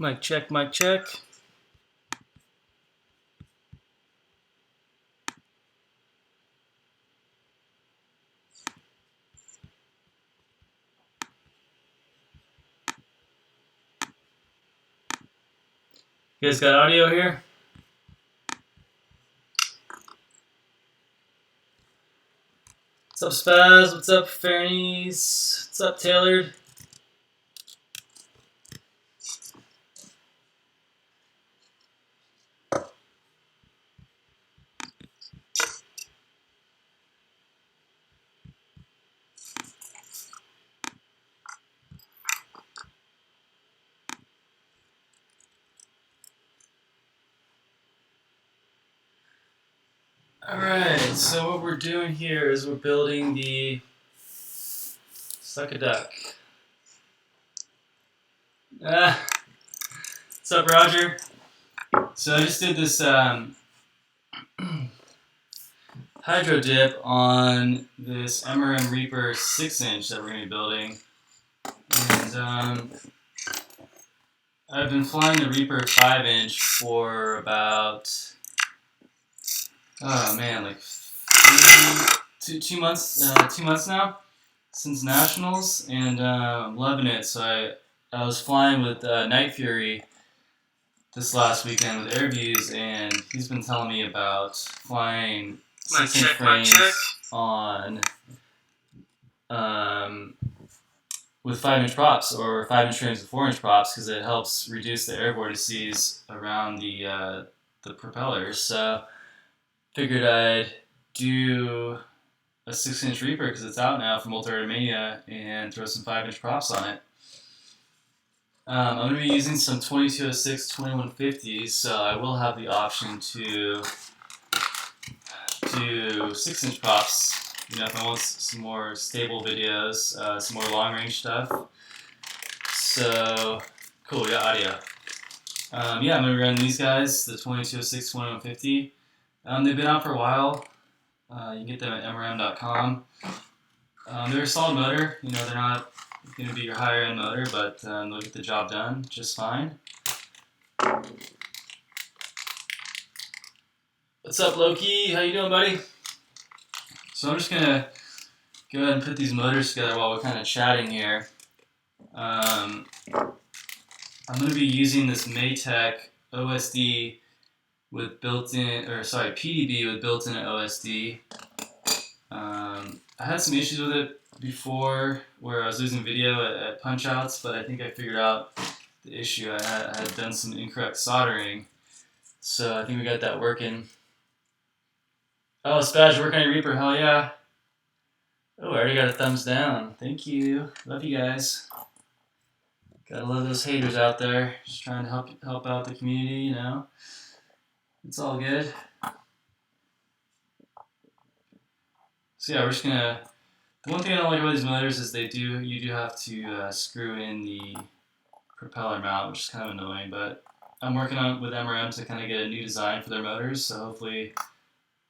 Mic check, mic check. You guys got audio here? What's up, Spaz? What's up, Fairnies? What's up, Tailored? Alright, so what we're doing here is we're building the Suck a Duck. What's up, Roger? So I just did this hydro dip on this MRM Reaper 6-inch that we're going to be building. And I've been flying the Reaper 5-inch for about, oh man, like two months now, since Nationals, and I'm loving it. So I was flying with Night Fury this last weekend with AirViews, and he's been telling me about flying 6-inch frames on with 5-inch props or 5-inch frames with 4-inch props because it helps reduce the air vortices around the propellers. So figured I'd do a 6-inch Reaper because it's out now from Ultra Mania and throw some 5-inch props on it. I'm going to be using some 2206 2150s, so I will have the option to do 6-inch props, you know, if I want some more stable videos, some more long-range stuff. So, cool, we got audio. Yeah, I'm going to be running these guys, the 2206 2150. They've been out for a while. You can get them at MRM.com. They're a solid motor. You know, they're not going to be your higher end motor, but they'll get the job done just fine. What's up, Loki? How you doing, buddy? So I'm just going to go ahead and put these motors together while we're kind of chatting here. I'm going to be using this Maytech OSD with built-in, or sorry, PDB with built-in OSD. I had some issues with it before where I was losing video at punch-outs, but I think I figured out the issue. I had done some incorrect soldering, so I think we got that working. Oh, Spaz, you're working on your Reaper, hell yeah. Oh, I already got a thumbs down. Thank you. Love you guys. Gotta love those haters out there. Just trying to help out the community, you know. It's all good. So yeah, we're just gonna. The one thing I don't like about these motors is you do have to screw in the propeller mount, which is kind of annoying. But I'm working on with MRM to kind of get a new design for their motors, so hopefully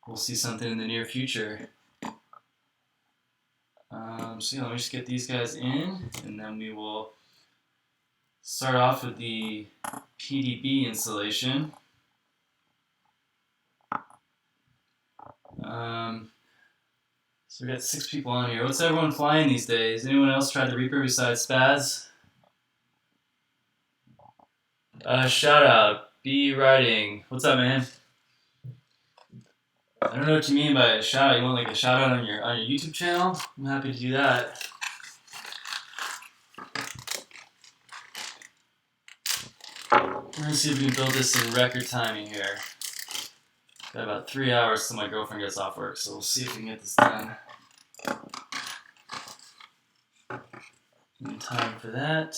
we'll see something in the near future. So yeah, let me just get these guys in, and then we will start off with the PDB installation. So we got 6 people on here. What's everyone flying these days? Anyone else tried the Reaper besides Spaz? Shout out, B Riding. What's up, man? I don't know what you mean by a shout out. You want like a shout out on your YouTube channel? I'm happy to do that. We're gonna see if we can build this in record timing here. Got about 3 hours till my girlfriend gets off work, so we'll see if we can get this done. Need time for that.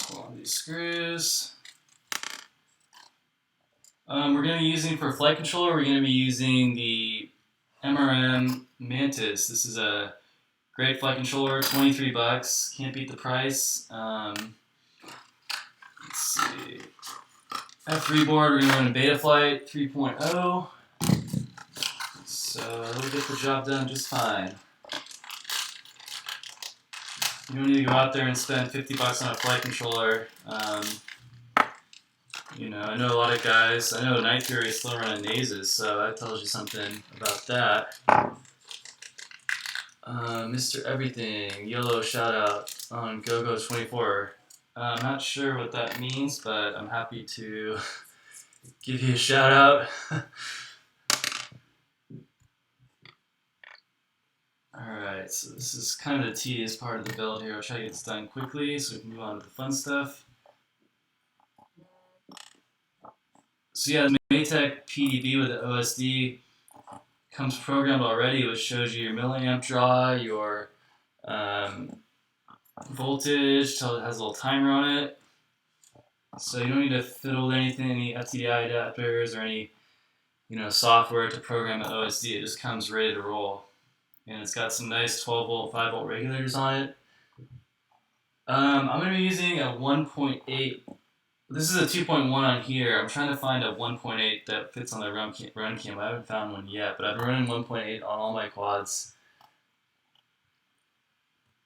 Pull on these screws. We're going to be using for flight controller, we're going to be using the MRM Mantis. This is a great flight controller, 23 bucks. Can't beat the price. Let's see. F3 board, we're going to run a Betaflight 3.0. So it'll get the job done just fine. You don't need to go out there and spend $50 on a flight controller. You know, I know a lot of guys. I know Night Fury is still running Nazes, so that tells you something about that. Mr. Everything, YOLO shout out on GoGo24. I'm not sure what that means, but I'm happy to give you a shout out. Alright, so this is kind of the tedious part of the build here. I'll try to get this done quickly so we can move on to the fun stuff. So yeah, the Maytech PDB with the OSD comes programmed already, which shows you your milliamp draw, your voltage, till it has a little timer on it. So you don't need to fiddle with anything, any FTDI adapters or any software to program the OSD. It just comes ready to roll. And it's got some nice 12 volt, 5 volt regulators on it. I'm going to be using a 1.8. This is a 2.1 on here. I'm trying to find a 1.8 that fits on the run cam. I haven't found one yet, but I've been running 1.8 on all my quads.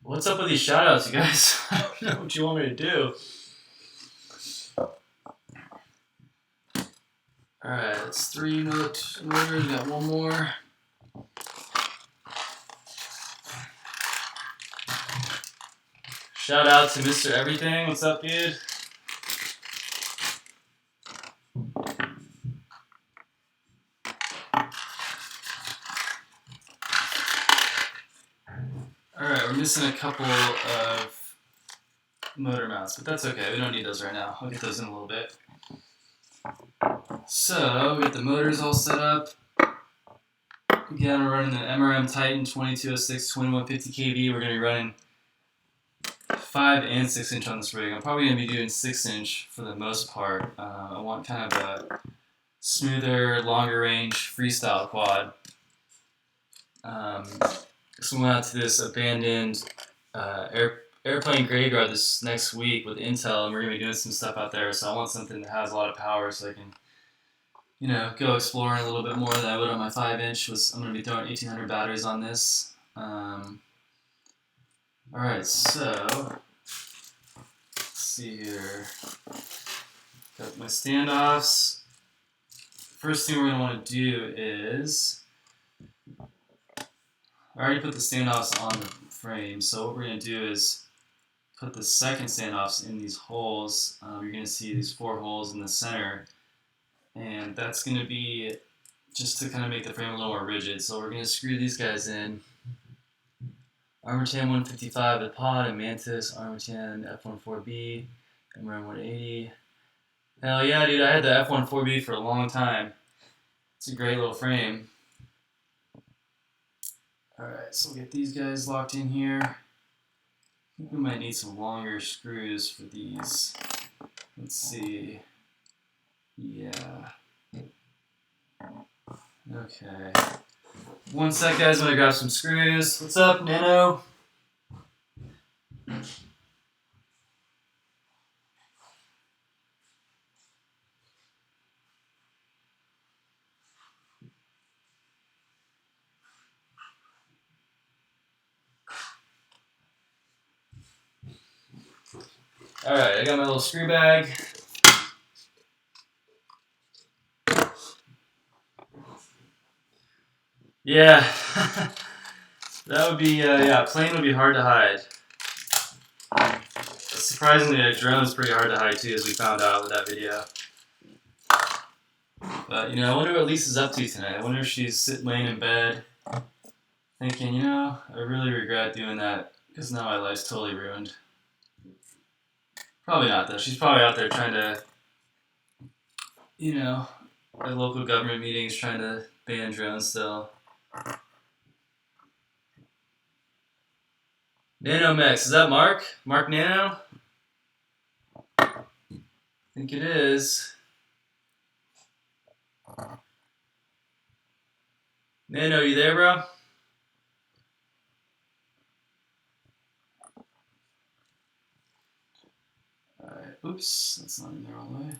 What's up with these shoutouts, you guys? I don't know what you want me to do. Alright, that's 3 motors. We got one more. Shout out to Mr. Everything. What's up, dude? Alright, we're missing a couple of motor mounts, but that's okay. We don't need those right now. I'll get those in a little bit. So, we got the motors all set up. Again, we're running the MRM Titan 2206 2150 kV. We're going to be running 5 and 6 inch on this rig. I'm probably going to be doing 6 inch for the most part. I want kind of a smoother, longer range freestyle quad. So we went out to this abandoned airplane graveyard this next week with Intel, and we're going to be doing some stuff out there. So I want something that has a lot of power so I can go exploring a little bit more than I would on my 5 inch. I'm going to be throwing 1800 batteries on this. Alright, so let's see here. Got my standoffs. First thing we're going to want to do is, I already put the standoffs on the frame, so what we're going to do is put the second standoffs in these holes. You're going to see these 4 holes in the center, and that's going to be just to kind of make the frame a little more rigid. So we're going to screw these guys in. Armortan 155 with pod and Mantis, Armortan F14B, MRM 180. Hell yeah, dude, I had the F14B for a long time. It's a great little frame. Alright, so we'll get these guys locked in here. I think we might need some longer screws for these. Let's see. Yeah. Okay. One sec, guys. I'm gonna grab some screws. What's up, Nano? Alright, I got my little screw bag. Yeah. That would be, yeah, plane would be hard to hide. Surprisingly, a drone is pretty hard to hide too, as we found out with that video. But, I wonder what Lisa's up to tonight. I wonder if she's laying in bed thinking, I really regret doing that because now my life's totally ruined. Probably not, though. She's probably out there trying to, at local government meetings trying to ban drones still. Nanomex, is that Mark? Mark Nano? I think it is. Nano, you there, bro? Alright, oops, that's not in there all the way.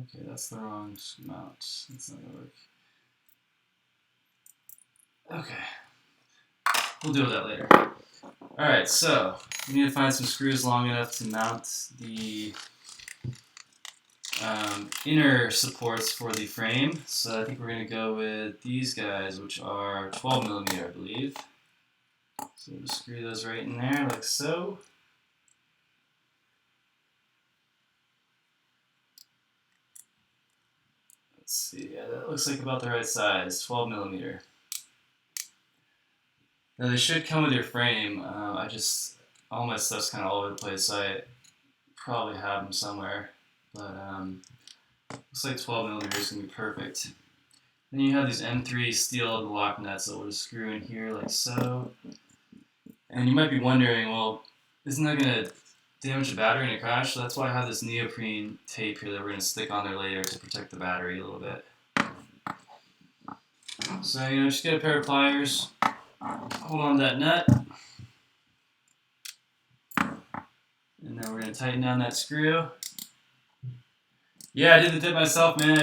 Okay, that's the wrong mount. That's not gonna work. Okay, we'll deal with that later. Alright, so we need to find some screws long enough to mount the inner supports for the frame. So I think we're going to go with these guys, which are 12 millimeter, I believe. So we'll just screw those right in there, like so. Let's see, yeah, that looks like about the right size, 12 millimeter. Now they should come with your frame. All my stuff's kind of all over the place, so I probably have them somewhere. But looks like 12 millimeter is going to be perfect. Then you have these M3 steel lock nuts that we'll just screw in here like so. And you might be wondering, well, isn't that going to damage the battery in a crash? So that's why I have this neoprene tape here that we're going to stick on there later to protect the battery a little bit. So, just get a pair of pliers, hold on to that nut, and then we're going to tighten down that screw. Yeah, I did the dip myself, man.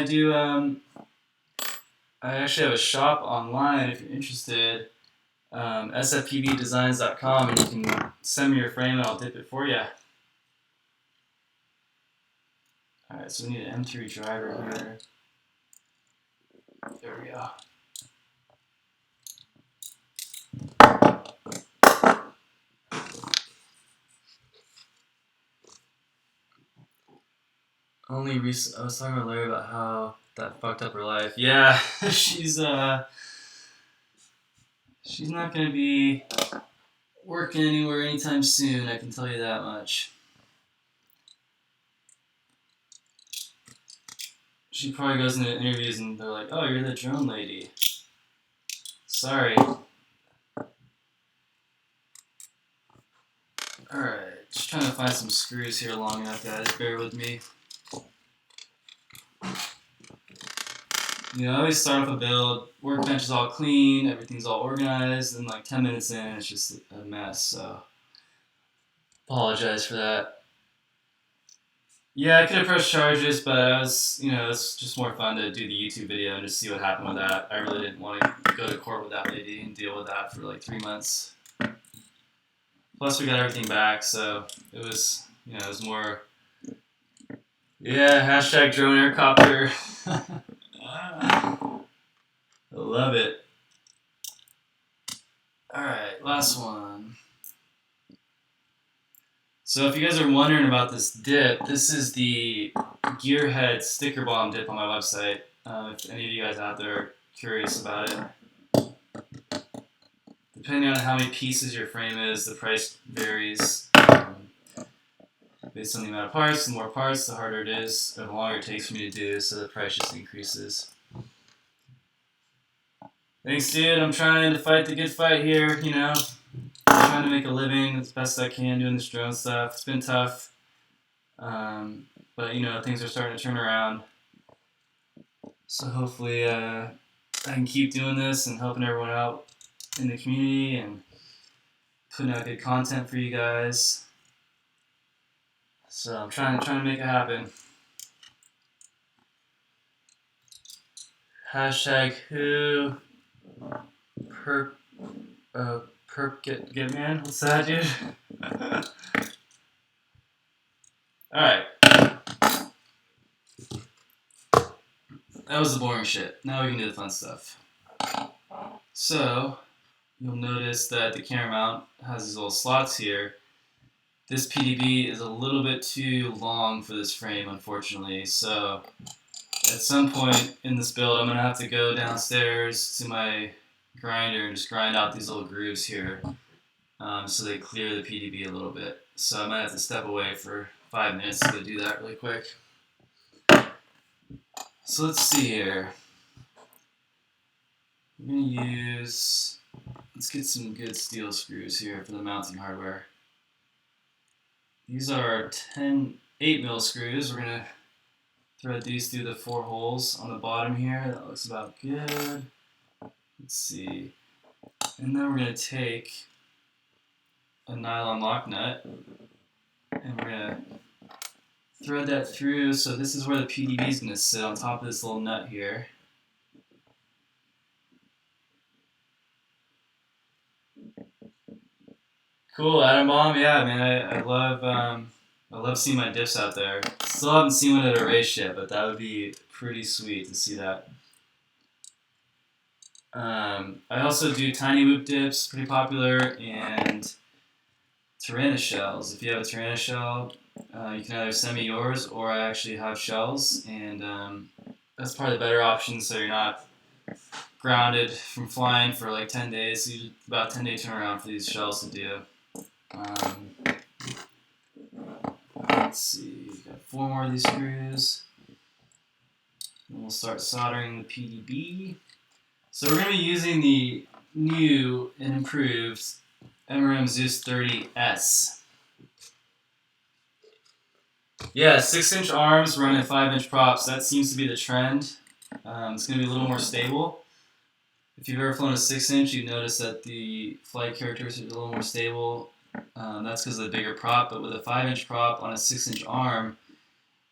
I actually have a shop online if you're interested. sfpvdesigns.com, and you can send me your frame and I'll dip it for you. Alright, so we need an M3 driver here. There we go. I was talking to Larry about how that fucked up her life. Yeah, she's not gonna be working anywhere anytime soon, I can tell you that much. She probably goes into interviews and they're like, oh, you're the drone lady. Sorry. Alright, just trying to find some screws here long enough, guys. Bear with me. I always start off a build, workbench is all clean, everything's all organized, and like 10 minutes in, it's just a mess, so apologize for that. Yeah, I could have pressed charges, but it's just more fun to do the YouTube video and just see what happened with that. I really didn't want to go to court with that lady and deal with that for like 3 months. Plus, we got everything back, so it was more, yeah, hashtag drone aircopter. I love it. Alright, last one. So if you guys are wondering about this dip, this is the Gearhead sticker bomb dip on my website. If any of you guys out there are curious about it. Depending on how many pieces your frame is, the price varies. Based on the amount of parts, the more parts, the harder it is, or the longer it takes for me to do, so the price just increases. Thanks, dude. I'm trying to fight the good fight here, I'm trying to make a living as best I can doing this drone stuff. It's been tough, but things are starting to turn around. So hopefully I can keep doing this and helping everyone out in the community and putting out good content for you guys. So I'm trying to make it happen. Hashtag who perp get man? What's that, dude? Alright. That was the boring shit. Now we can do the fun stuff. So, you'll notice that the camera mount has these little slots here. This PDB is a little bit too long for this frame, unfortunately. So, at some point in this build, I'm going to have to go downstairs to my grinder and just grind out these little grooves here so they clear the PDB a little bit. So I might have to step away for 5 minutes to go do that really quick. So let's see here. We're going to let's get some good steel screws here for the mounting hardware. These are 8mm screws. We're going to thread these through the 4 holes on the bottom here. That looks about good. Let's see. And then we're going to take a nylon lock nut and we're going to thread that through. So this is where the PDB is going to sit on top of this little nut here. Cool, Atom Bomb. Yeah, man, I love seeing my diffs out there. Still haven't seen one at a race yet, but that would be pretty sweet to see that. I also do tiny whoop dips, pretty popular, and Tirana shells. If you have a Tirana shell, you can either send me yours, or I actually have shells, and that's probably the better option, so you're not grounded from flying for like 10 days. So you about 10-day turnaround for these shells to do. Let's see, got 4 more of these screws. And we'll start soldering the PDB. So we're going to be using the new and improved MRM Zeus 30S. Yeah, 6-inch arms running 5-inch props. That seems to be the trend. It's going to be a little more stable. If you've ever flown a 6-inch, you notice that the flight characteristics are a little more stable. That's because of the bigger prop. But with a 5-inch prop on a 6-inch arm,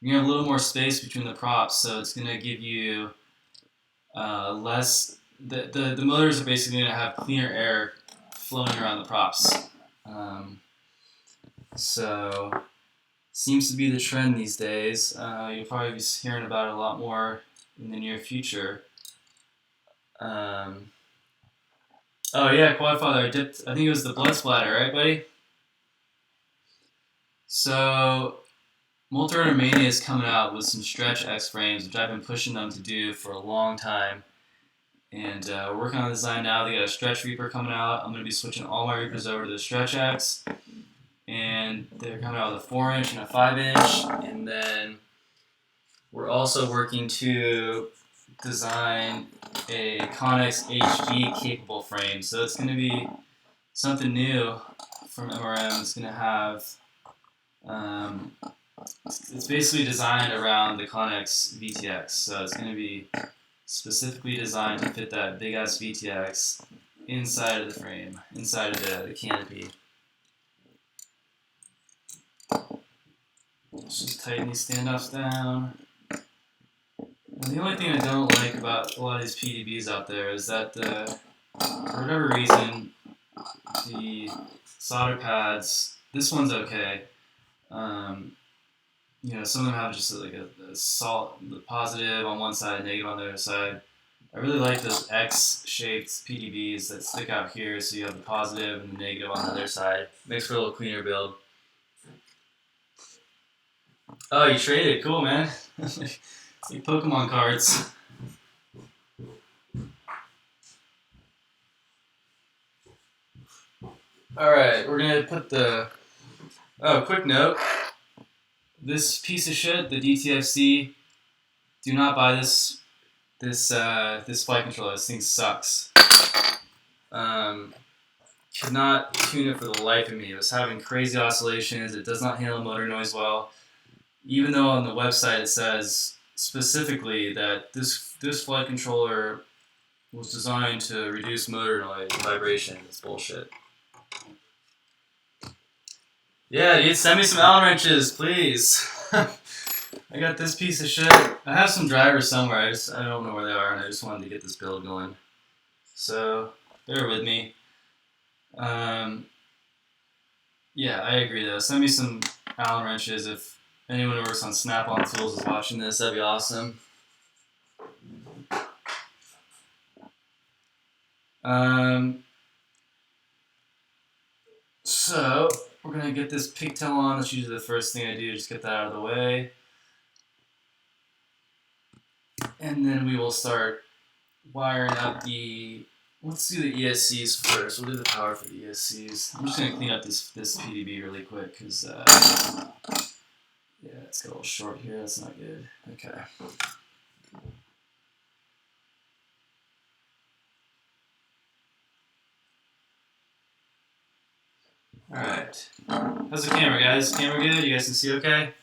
you're going to have a little more space between the props. So it's going to give you less. The motors are basically going to have cleaner air flowing around the props. So seems to be the trend these days. You'll probably be hearing about it a lot more in the near future. Oh yeah, Quadfather, I think it was the blood splatter, right, buddy? So Multi-Rotor Mania is coming out with some stretch X frames, which I've been pushing them to do for a long time. And we're working on the design now. They got a stretch Reaper coming out. I'm going to be switching all my Reapers over to the stretch X. And they're coming out with a 4-inch and a 5-inch. And then we're also working to design a Connex HG capable frame. So it's going to be something new from MRM. It's going to have, it's basically designed around the Connex VTX. So it's going to be specifically designed to fit that big ass VTX inside of the frame, inside of the canopy. Let's just tighten these standoffs down. And the only thing I don't like about a lot of these PDBs out there is that for whatever reason, the solder pads, this one's okay. You know, some of them have just like a the positive on one side, negative on the other side. I really like those X-shaped PDBs that stick out here, so you have the positive and the negative on the other side. Makes for a little cleaner build. Oh, you traded? Cool, man. It's like Pokemon cards. Alright, we're gonna put the... Oh, quick note. This piece of shit, the DTFC, do not buy this flight controller. This thing sucks. Could not tune it for the life of me. It was having crazy oscillations. It does not handle motor noise well. Even though on the website it says specifically that this flight controller was designed to reduce motor noise and vibration. It's bullshit. Yeah, dude, send me some Allen wrenches, please. I got this piece of shit. I have some drivers somewhere. I don't know where they are, and I just wanted to get this build going. So bear with me. Yeah, I agree though. Send me some Allen wrenches if anyone who works on Snap-on tools is watching this. That'd be awesome. So we're gonna get this pigtail on. That's usually the first thing I do. Just get that out of the way, and then we will start wiring up the. Let's do the ESCs first. We'll do the power for the ESCs. I'm just gonna clean up this PDB really quick because yeah, it's got a little short here. That's not good. Okay. Alright. How's the camera, guys? Camera good? You guys can see okay?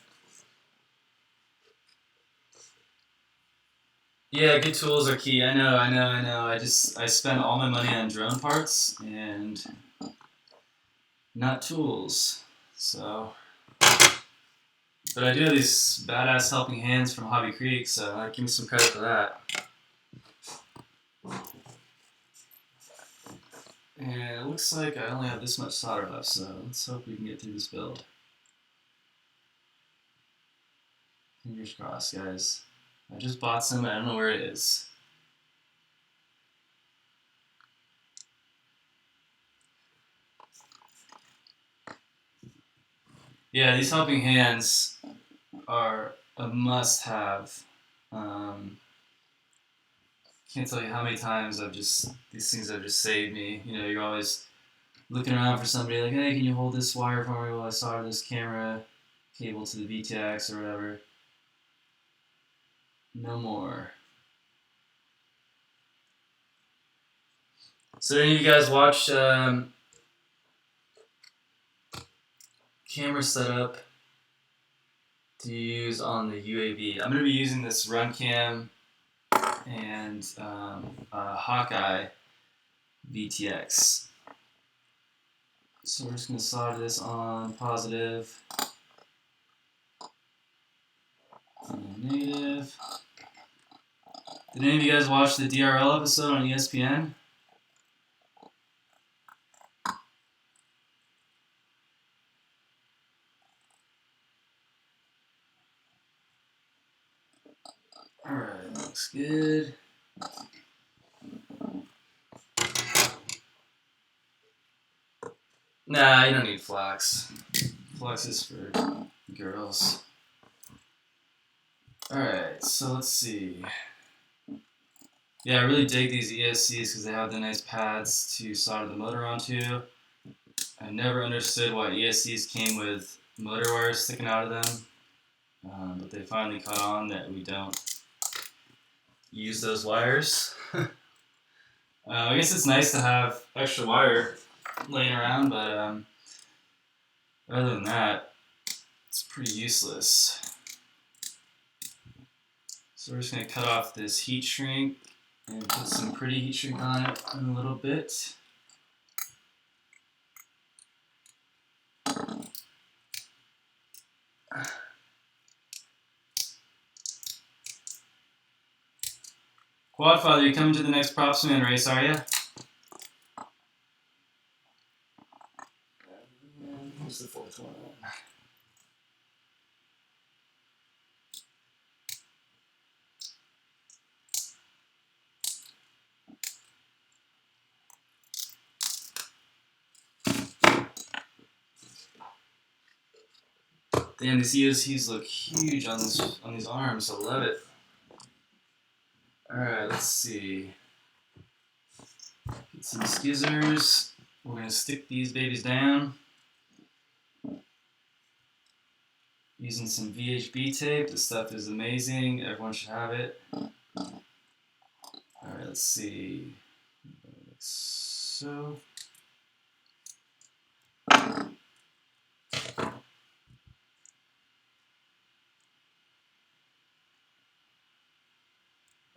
Yeah, good tools are key. I know. I spend all my money on drone parts and not tools. So But I do have these badass helping hands from Hobby Creek, so give me some credit for that. And it looks like I only have this much solder left, so let's hope we can get through this build. Fingers crossed, guys. I just bought some, I don't know where it is. Yeah, these helping hands are a must-have. Can't tell you how many times these things have just saved me. You know, you're always looking around for somebody like, hey, can you hold this wire for me while I solder this camera cable to the VTX or whatever. No more. So any of you guys watch camera setup to use on the UAV? I'm going to be using this Runcam and Hawkeye VTX. So we're just going to solder this on positive and negative. Did any of you guys watch the DRL episode on ESPN? Alright, looks good. Nah, you don't need flax. Flax is for girls. Alright, so let's see. Yeah, I really dig these ESCs because they have the nice pads to solder the motor onto. I never understood why ESCs came with motor wires sticking out of them, but they finally caught on that we don't use those wires. I guess it's nice to have extra wire laying around, but other than that, it's pretty useless. So we're just going to cut off this heat shrink and put some pretty heat shrink on it in a little bit. Quadfather, you coming to the next Propsman race, are you? Where's the fourth one? Damn, these ESCs look huge on these arms. I love it. All right, let's see. Get some skizzers. We're gonna stick these babies down using some VHB tape. This stuff is amazing. Everyone should have it. All right, let's see. Like so.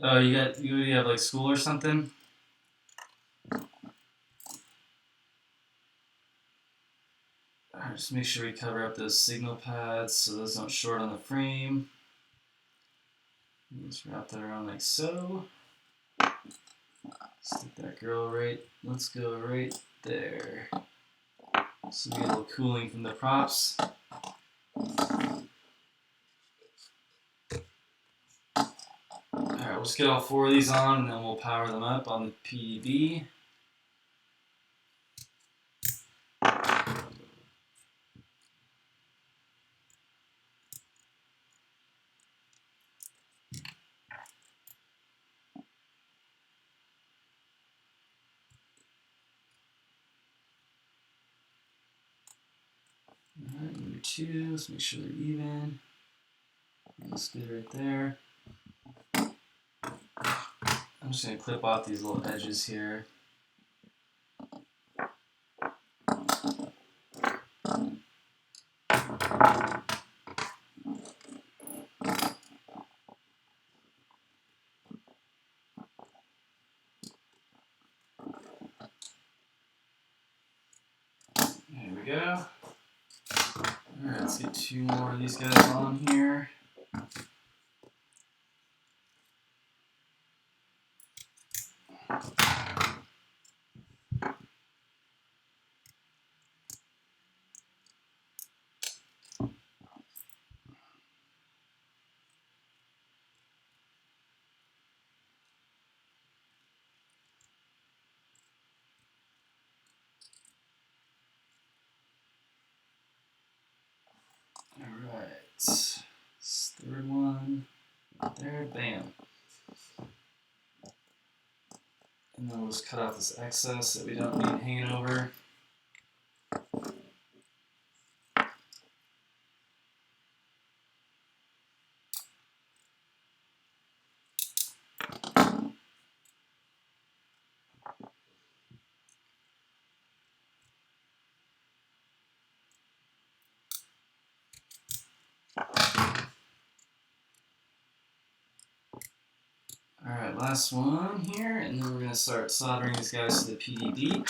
Oh, you have like school or something? Alright, just make sure we cover up those signal pads so those don't short on the frame. Just wrap that around like so. Stick that girl right, let's go right there. So we get a little cooling from the props. Alright, we'll just get all four of these on and then we'll power them up on the PEB. Alright, number two, let's make sure they're even. That's good right there. I'm just going to clip off these little edges here. There we go. Alright, let's get 2 more of these guys on here. Alright, third one, there, bam. And then we'll just cut off this excess that we don't need hanging over. Alright, last one here, and then we're going to start soldering these guys to the PDB.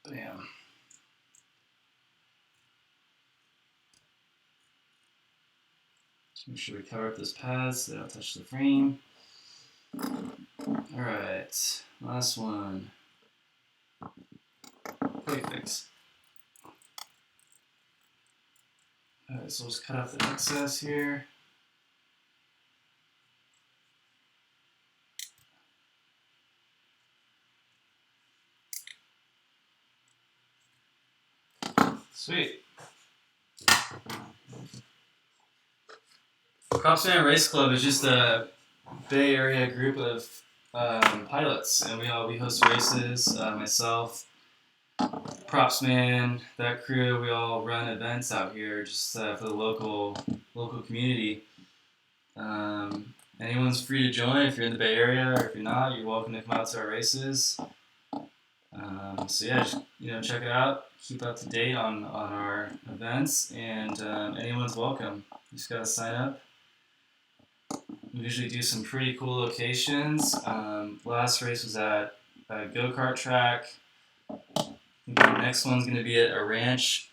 Bam. Just make sure we cover up those pads so they don't touch the frame. Alright, last one. Quick fix. Alright, so we'll just cut off the excess here. Sweet. Cropsman Race Club is just a Bay Area group of pilots, and we host races. Myself, Propsman, that crew, we all run events out here just for the local community. Anyone's free to join if you're in the Bay Area, or if you're not, you're welcome to come out to our races. So yeah, just, check it out. Keep up to date on our events, and anyone's welcome. You just gotta sign up. We usually do some pretty cool locations. Last race was at a go-kart track. I think the next one's going to be at a ranch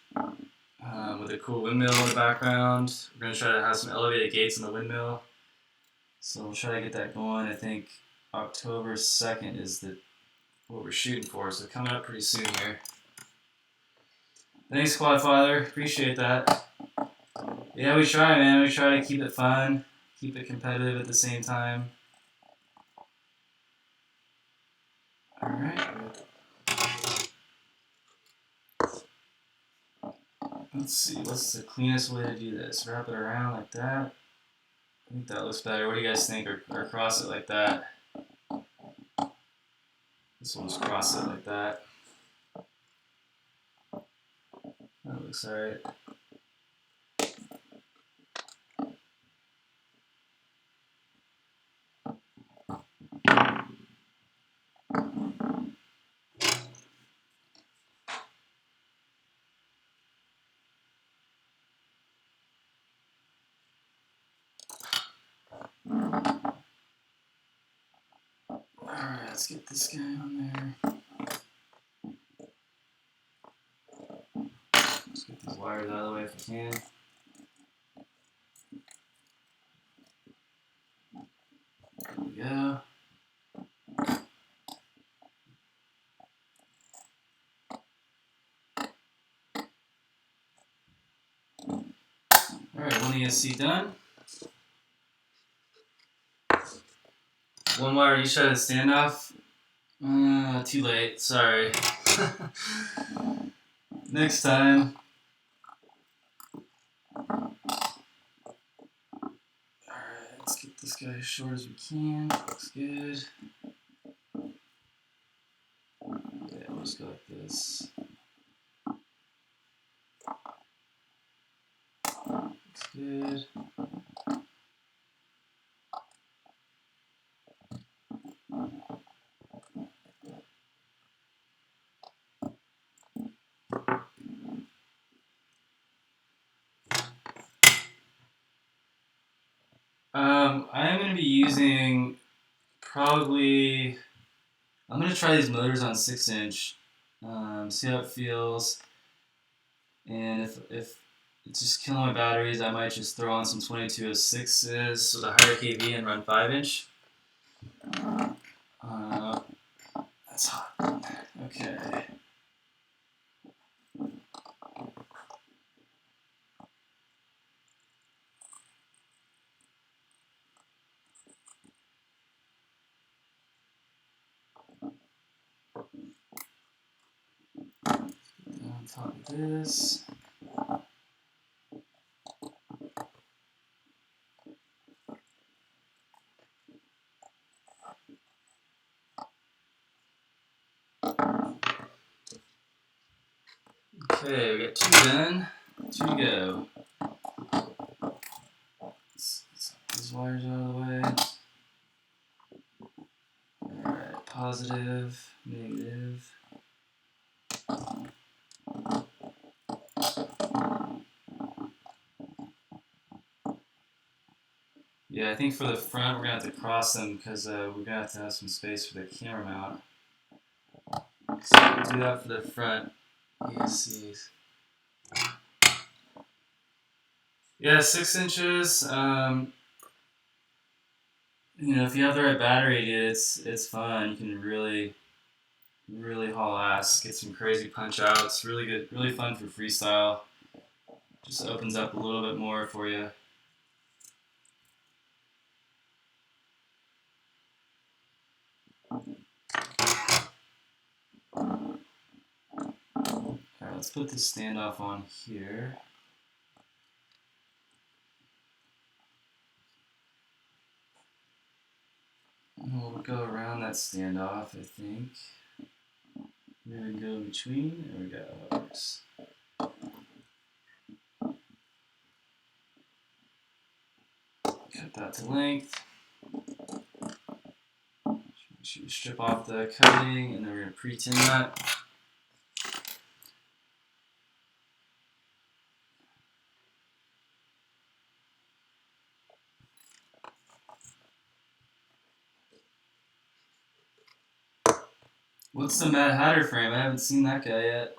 with a cool windmill in the background. We're going to try to have some elevated gates in the windmill. So we'll try to get that going. I think October 2nd is what we're shooting for, so coming up pretty soon here. Thanks, Quad Father. Appreciate that. Yeah, we try, man. We try to keep it fun. Keep it competitive at the same time. Alright. Let's see, what's the cleanest way to do this? Wrap it around like that. I think that looks better. What do you guys think? Or cross it like that? This one's cross it like that. That looks alright. Alright, let's get this guy on there. Let's get these wires out of the way if we can. There we go. Alright, one ESC done. One wire each side of the standoff. Too late, sorry. Next time. Alright, let's get this guy as short as we can. Looks good. Okay, we'll just go like this. Looks good. I'm going to be using I'm going to try these motors on 6-inch. see how it feels. And if it's just killing my batteries, I might just throw on some 2206s, so the higher kV, and run 5-inch. That's hot. Okay. On top of this. Okay, we got 2 done. 2 to go. Let's get these wires out of the way. Alright, positive, negative. Yeah, I think for the front we're going to have to cross them because we're going to have some space for the camera mount. So we'll do that for the front ESCs. Yeah, 6 inches. You know, if you have the right battery, dude, it's fun. You can really haul ass, get some crazy punch outs. Really good, really fun for freestyle. Just opens up a little bit more for you. Alright, let's put the standoff on here. And we'll go around that standoff, I think. Maybe go in between. There we go. That works. Cut that to length. Make sure you strip off the coating, and then we're going to pre-tin that. What's the Mad Hatter frame? I haven't seen that guy yet.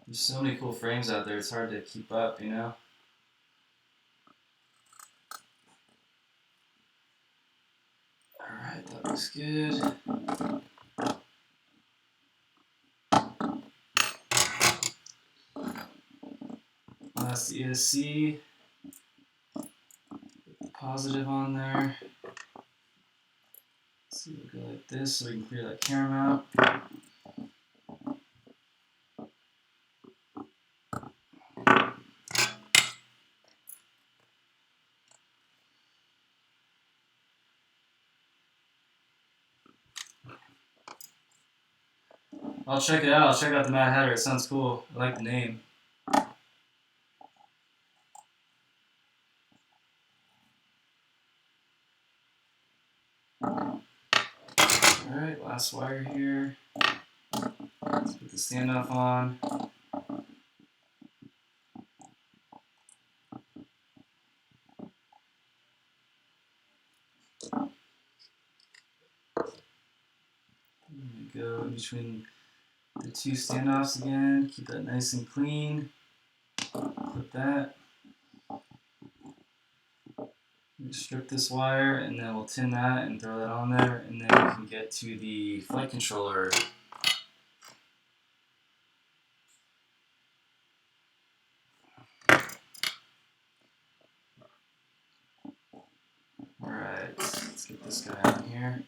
There's so many cool frames out there, it's hard to keep up, you know? Alright, that looks good. Last ESC. Put the positive on there. Let's see, we'll go like this so we can clear that camera out. I'll check it out. I'll check out the Mad Hatter. It sounds cool. I like the name. Alright, last wire here. Let's put the standoff on. Go in between the 2 standoffs again. Keep that nice and clean. Put that. Strip this wire, and then we'll tin that and throw that on there, and then we can get to the flight controller. Alright, let's get this guy on here.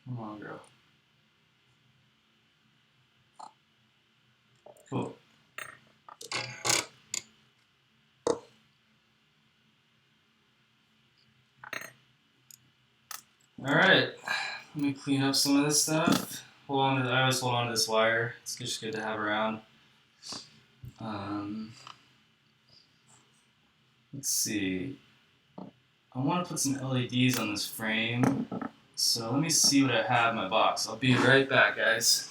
Come on, girl. Cool. Alright, let me clean up some of this stuff. I always hold on to this wire. It's just good to have around. Let's see. I want to put some LEDs on this frame. So let me see what I have in my box. I'll be right back, guys.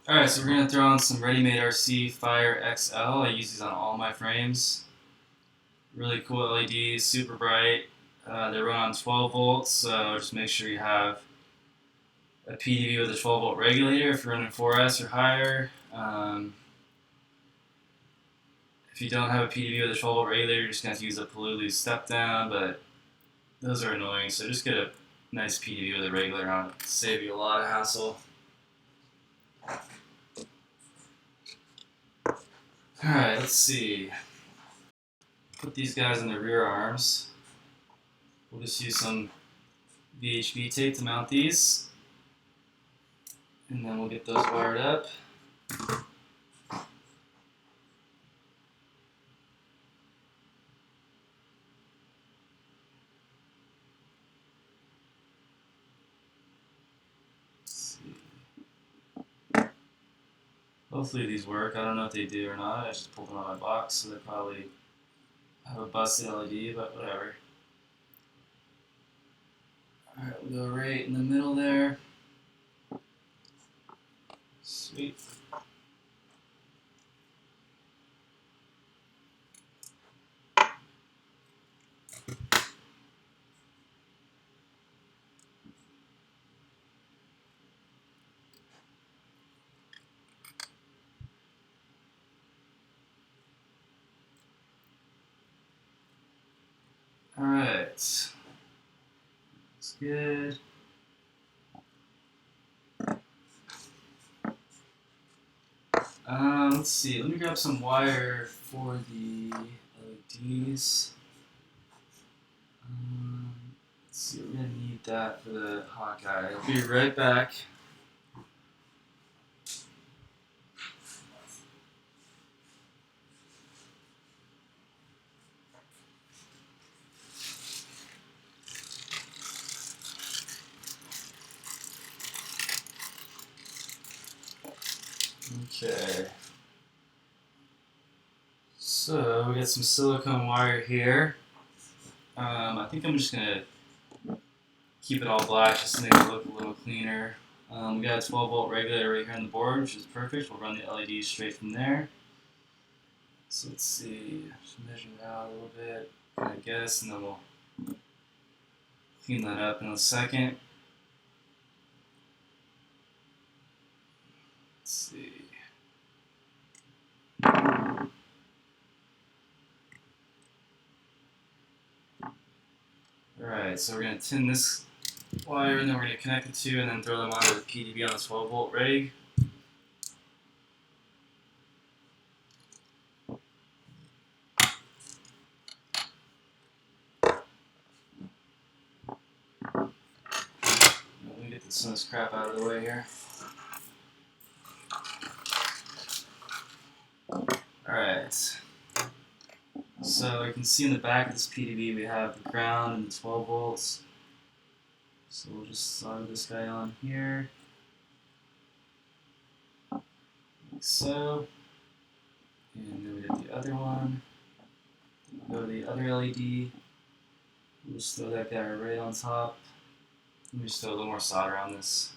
Alright, so we're going to throw on some ready-made RC Fire XL. I use these on all my frames. Really cool LEDs, super bright. They run on 12 volts, so just make sure you have a PDV with a 12 volt regulator if you're running 4S or higher. If you don't have a PDV with a 12 volt regulator, you're just going to have to use a Palulu step down, but those are annoying, so just get a nice PDV with a regulator on it. Save you a lot of hassle. Alright, let's see. Put these guys in the rear arms. We'll just use some VHB tape to mount these. And then we'll get those wired up. Let's see. Hopefully these work. I don't know if they do or not. I just pulled them out of my box, so they probably have a busted LED, but whatever. Alright, we'll go right in the middle there. Sweet. Alright. Looks good. Let's see. Let me grab some wire for the LEDs. Let's see. We're gonna need that for the Hawkeye. I'll be right back. Okay. So we got some silicone wire here. I think I'm just gonna keep it all black just to make it look a little cleaner. We got a 12 volt regulator right here on the board, which is perfect. We'll run the LEDs straight from there. So let's see, just measure it out a little bit, I guess, and then we'll clean that up in a second. Let's see. Alright, so we're going to tin this wire and then we're going to connect the two and then throw them onto the PDV on the 12 volt reg. Let me get some of this crap out of the way here. Alright, so you can see in the back of this PDV we have the ground and the 12 volts. So we'll just solder this guy on here, like so. And then we have the other one. Go to the other LED. We'll just throw that guy right on top. Let me just throw a little more solder on this.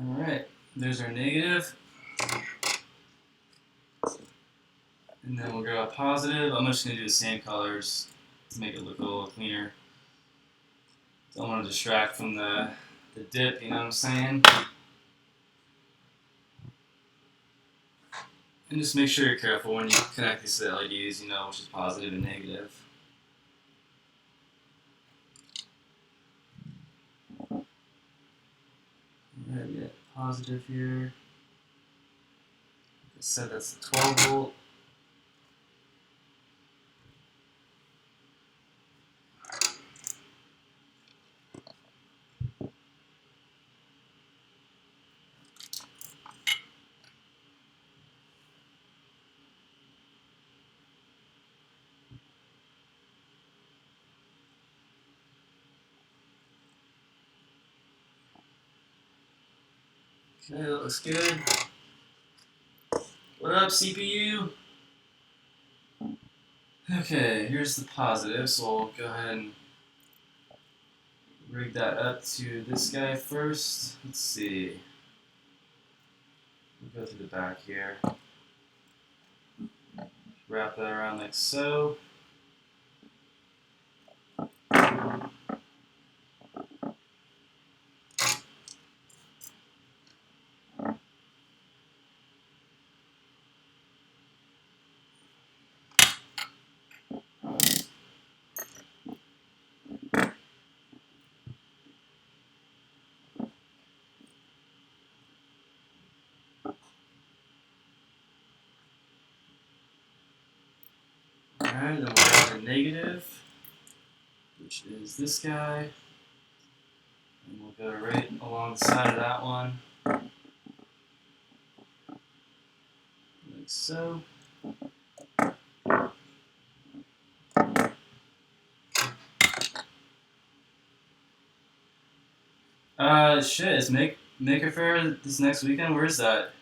Alright, there's our negative. And then we'll grab a positive. I'm just going to do the same colors to make it look a little cleaner. Don't want to distract from the dip, you know what I'm saying? And just make sure you're careful when you connect these to the LEDs, you know which is positive and negative. positive here. Like I said, that's the 12 volt. Okay, that looks good. What up, CPU? Okay, here's the positive, so we'll go ahead and rig that up to this guy first. Let's see. We'll go through the back here. Wrap that around like so. Alright, then we'll have the negative, which is this guy. And we'll go right along the side of that one. Like so. Shit, is Maker Faire this next weekend? Where is that?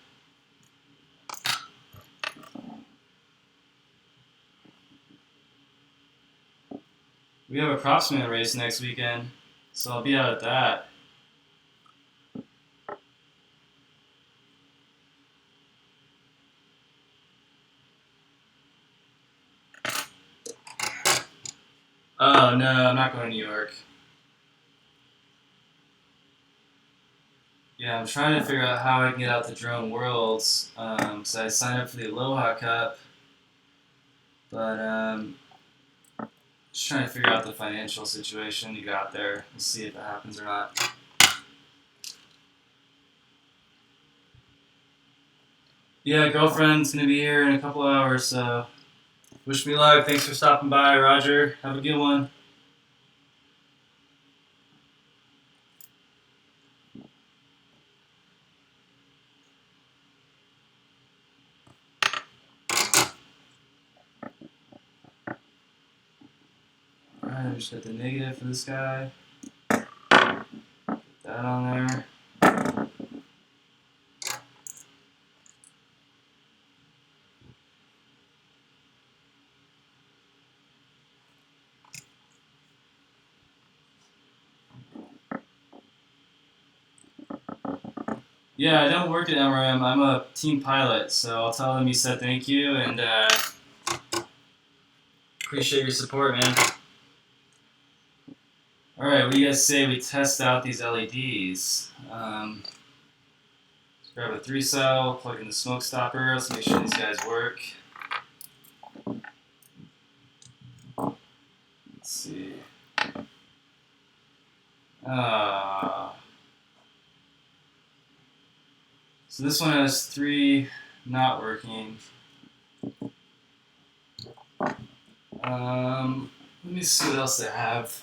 We have a Propsman race next weekend, so I'll be out at that. Oh no, I'm not going to New York. Yeah, I'm trying to figure out how I can get out the Drone Worlds. So I signed up for the Aloha Cup, but just trying to figure out the financial situation to get out there and see if it happens or not. Yeah, girlfriend's gonna be here in a couple hours, so wish me luck. Thanks for stopping by, Roger. Have a good one. Alright, I just got the negative for this guy. Put that on there. Yeah, I don't work at MRM. I'm a team pilot, so I'll tell them you said thank you and appreciate your support, man. Alright, what do you guys say we test out these LEDs? Let's grab a 3-cell, plug in the smoke stopper, let's make sure these guys work. Let's see. So this one has 3 not working. Let me see what else they have.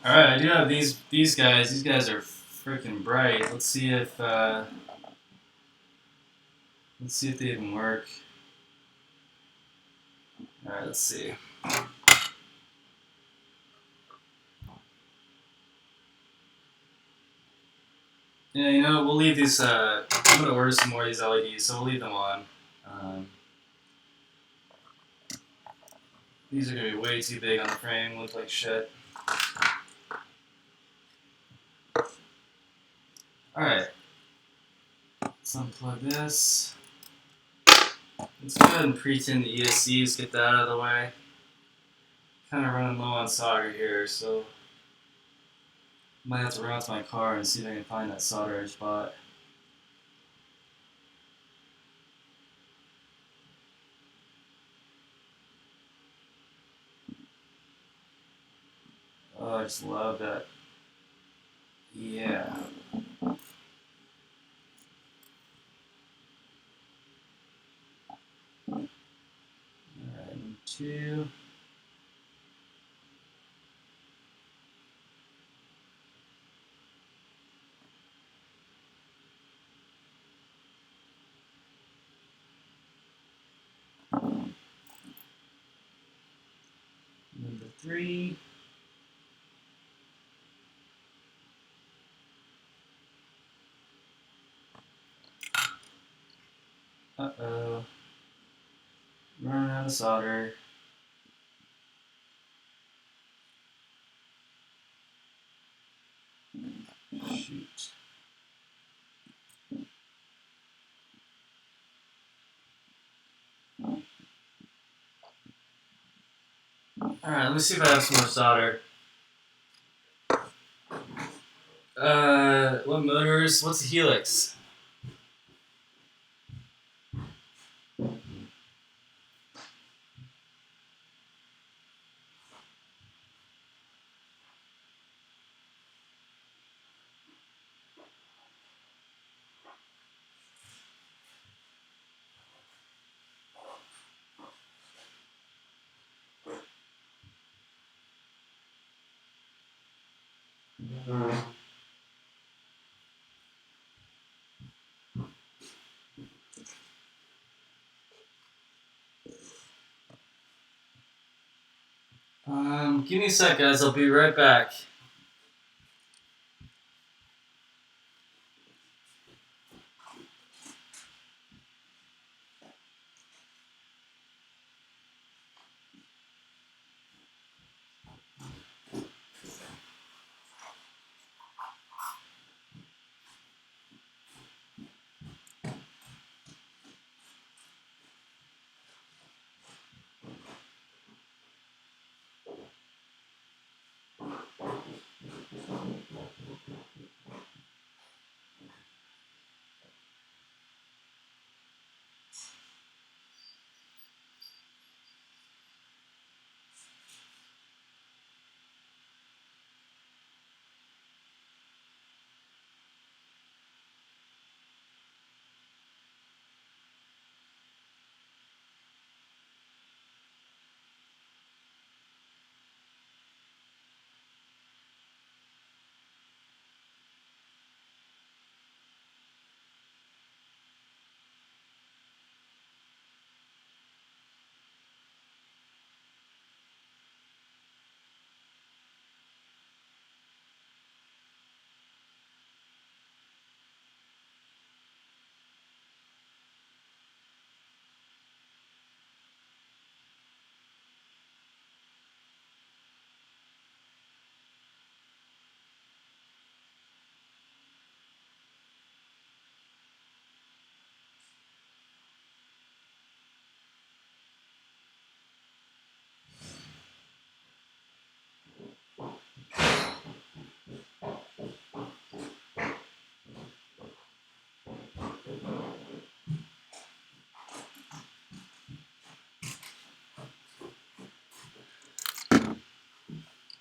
Alright, I do have these guys. These guys are freaking bright. Let's see if they even work. Alright, let's see. Yeah, you know, we'll leave these, I'm gonna order some more of these LEDs, so we'll leave them on. These are gonna be way too big on the frame, look like shit. Alright. Let's unplug this. Let's go ahead and pre-tin the ESCs, get that out of the way. Kind of running low on solder here, so might have to run out to my car and see if I can find that solder I just bought. Oh, I just love that. Yeah. Alright, number 2. Number 3. Uh-oh. Running out of solder. Shoot. Alright, let me see if I have some more solder. What motors? What's the Helix? Give me a sec, guys. I'll be right back.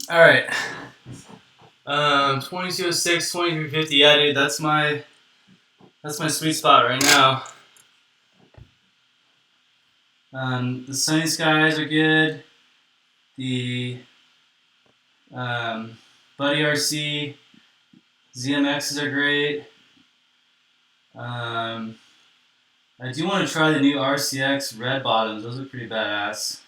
Alright. 2206, 2350. Yeah, dude, that's my sweet spot right now. The Sunny Skies are good. The Buddy RC ZMXs are great. I do want to try the new RCX red bottoms. Those are pretty badass.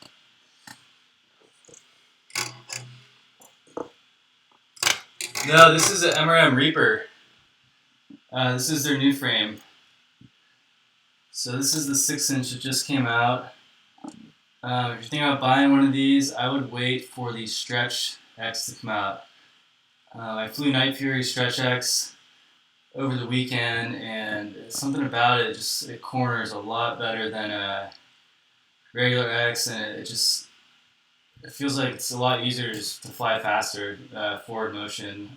No, this is an MRM Reaper. This is their new frame. So this is the 6-inch that just came out. If you're thinking about buying one of these, I would wait for the Stretch X to come out. I flew Night Fury Stretch X over the weekend, and something about it just it corners a lot better than a regular X, and it feels like it's a lot easier just to fly faster, forward motion.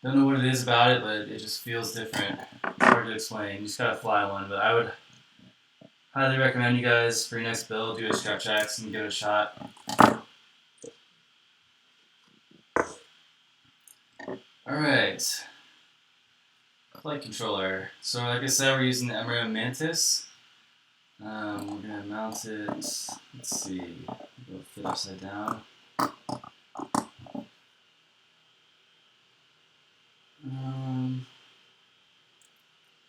Don't know what it is about it, but it just feels different. It's hard to explain. You just gotta fly one, but I would highly recommend you guys for your next build do a stretch X and give it a shot. Alright, flight controller. So like I said, we're using the MRM Mantis. We're gonna mount it, let's see, go flip upside down.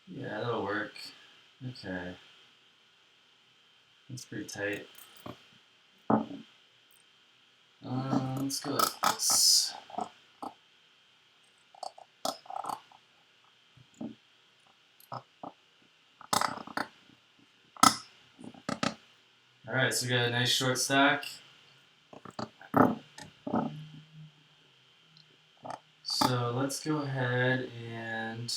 Yeah, that'll work. Okay. That's pretty tight. Let's go like this. Alright, so we got a nice short stack. So let's go ahead and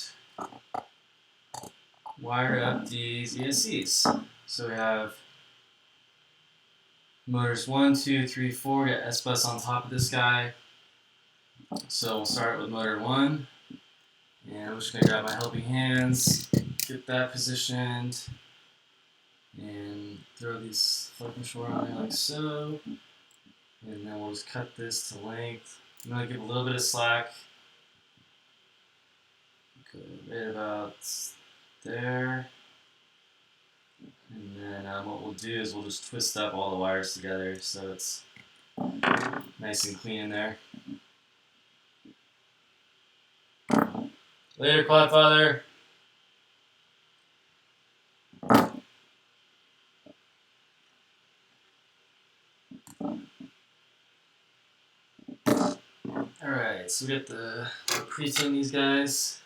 wire up these ESCs. So we have motors 1, 2, 3, 4. We got S-bus on top of this guy. So we'll start with motor 1. And I'm just going to grab my helping hands, get that positioned, and throw these flight control on there like so. And then we'll just cut this to length. I'm going to give a little bit of slack. Go right about there. And then what we'll do is we'll just twist up all the wires together so it's nice and clean in there. Later, Quadfather. Alright, so we got the pre-tin these guys.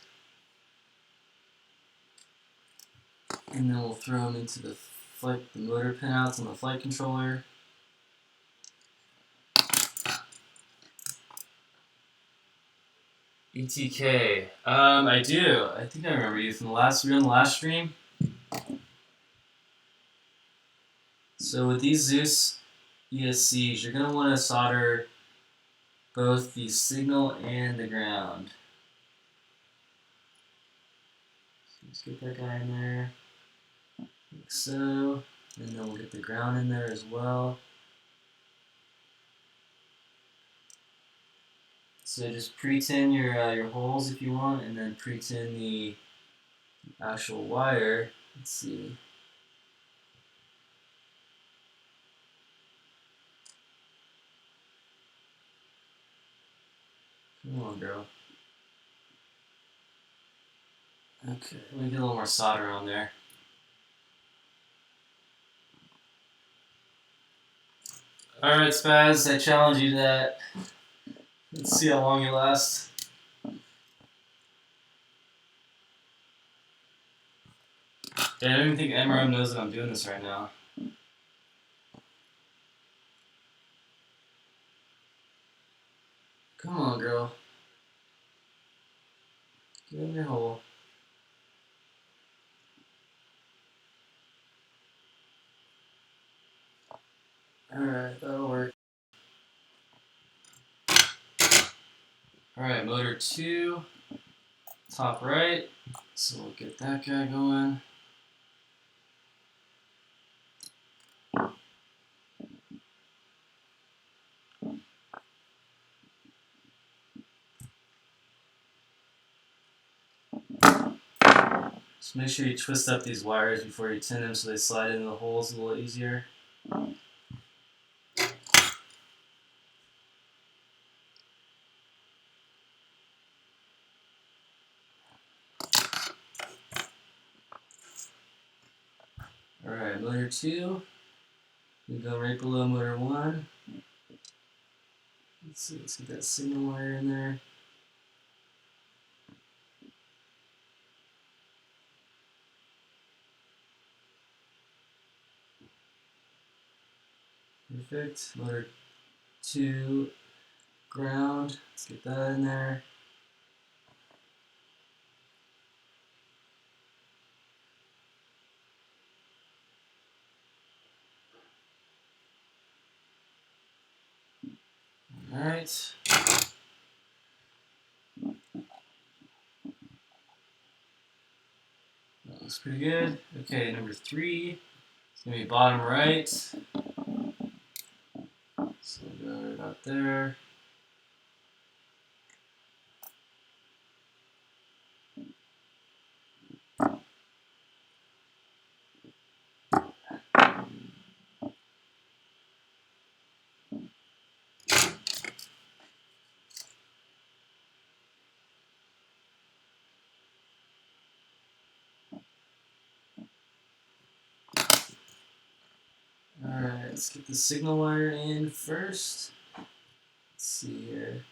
And then we'll throw them into the motor pinouts on the flight controller. ETK. I do. I think I remember you from the last stream. So with these Zeus ESCs, you're gonna want to solder both the signal and the ground. So let's get that guy in there, like so, and then we'll get the ground in there as well. So just pre-tin your holes if you want, and then pre-tin the actual wire. Let's see. Come on, girl. Okay, let me get a little more solder on there. Alright, Spaz, I challenge you to that. Let's see how long you last. Yeah, I don't even think MRM knows that I'm doing this right now. Come on, girl. Get in your hole. Alright, that'll work. Alright, motor 2, top right. So we'll get that guy going. Just make sure you twist up these wires before you tin them so they slide into the holes a little easier. Alright, motor 2. We go right below motor 1. Let's see, let's get that signal wire in there. Perfect. Motor 2, ground. Let's get that in there. right. That looks pretty good. Okay, number 3. It's going to be bottom right. So we'll go right about there. Alright, let's get the signal wire in first. Let's see here.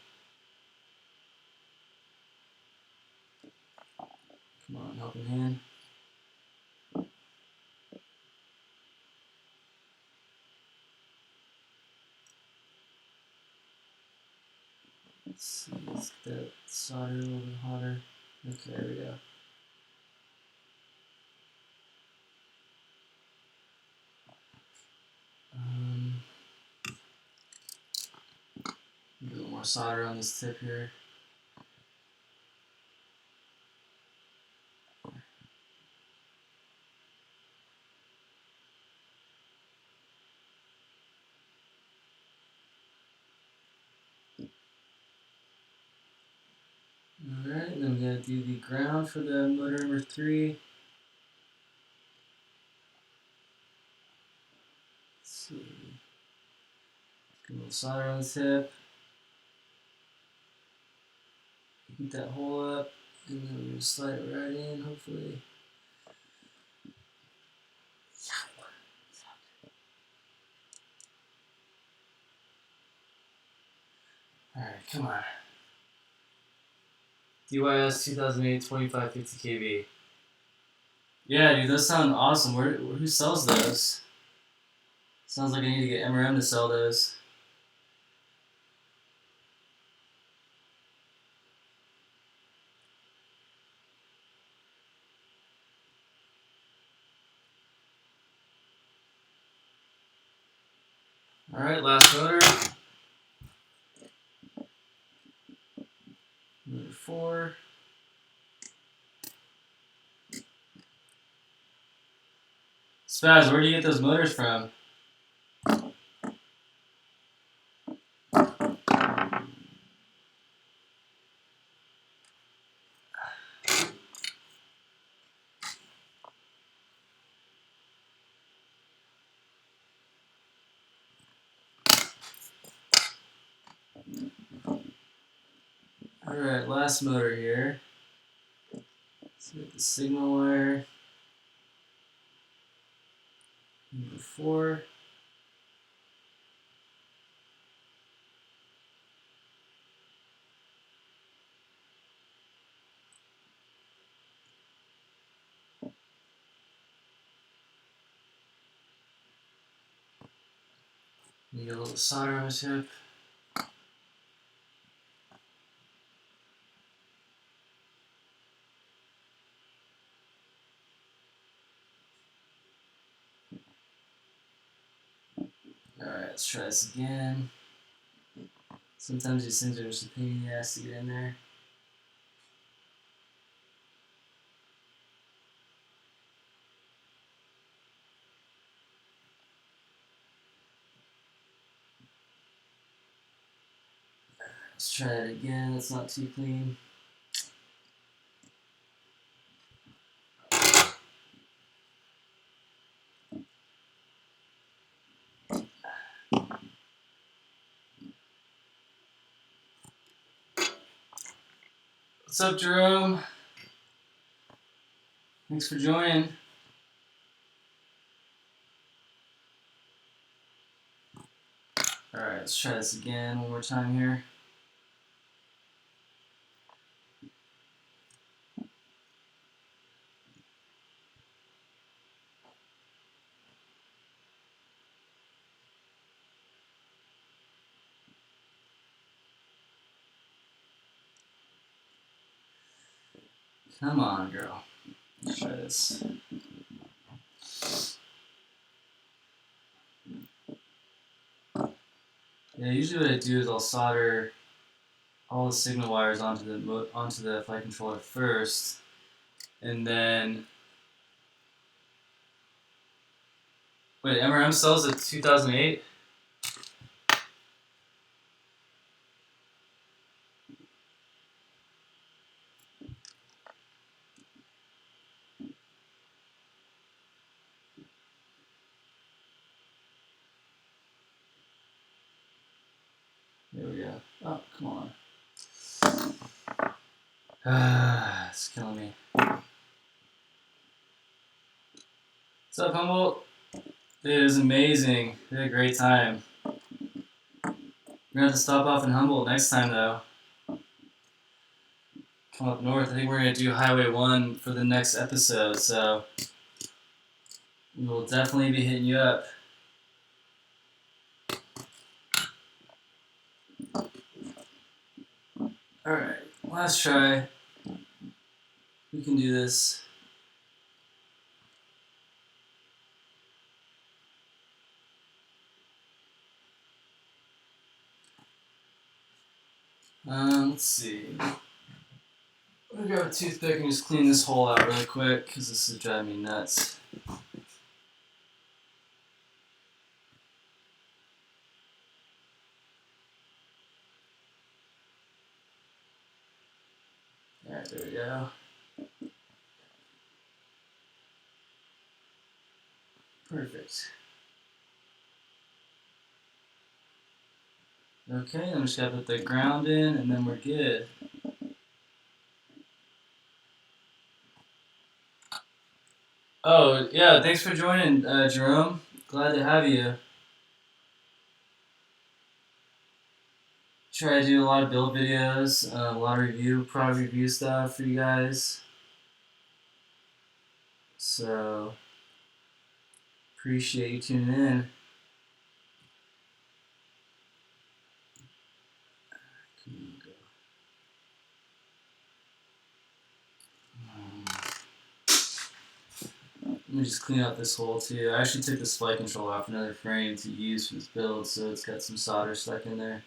Come on, helping hand. Let's see, let's get that solder a little bit hotter. Okay, there we go. A little more solder on this tip here. Alright, then we gotta do the ground for the motor number 3. Let's see. Get a little solder on the tip. Heat that hole up, and then we're gonna slide it right in, hopefully. Alright, come on. DYS 2008 2550 kV. Yeah, dude, those sound awesome. Who sells those? Sounds like I need to get MRM to sell those. Alright, last motor. Motor 4. Spaz, where do you get those motors from? Alright, last motor here. Let's get the signal wire. Number 4. You get a little solder on the tip. Alright, let's try this again. Sometimes these things are just a pain in the ass to get in there. Let's try it again. That's not too clean. What's up, Jerome? Thanks for joining. Alright, let's try this again one more time here. Come on, girl. Let's try this. Yeah, usually what I do is I'll solder all the signal wires onto the flight controller first, and then wait, MRM sells at 2008. There we go. Oh, come on. It's killing me. What's up, Humboldt? It was amazing. We had a great time. We're gonna have to stop off in Humboldt next time, though. Come up north. I think we're gonna do Highway 1 for the next episode, so we will definitely be hitting you up. Alright, last try. We can do this. Let's see. I'm gonna grab a toothpick and just clean this hole out really quick, because this is driving me nuts. Alright, there we go. Perfect. Okay, I'm just gonna put the ground in, and then we're good. Oh, yeah, thanks for joining, Jerome. Glad to have you. Try to do a lot of build videos, a lot of product review stuff for you guys. So, appreciate you tuning in. Let me just clean out this hole too. I actually took this flight controller off another frame to use for this build, so it's got some solder stuck in there.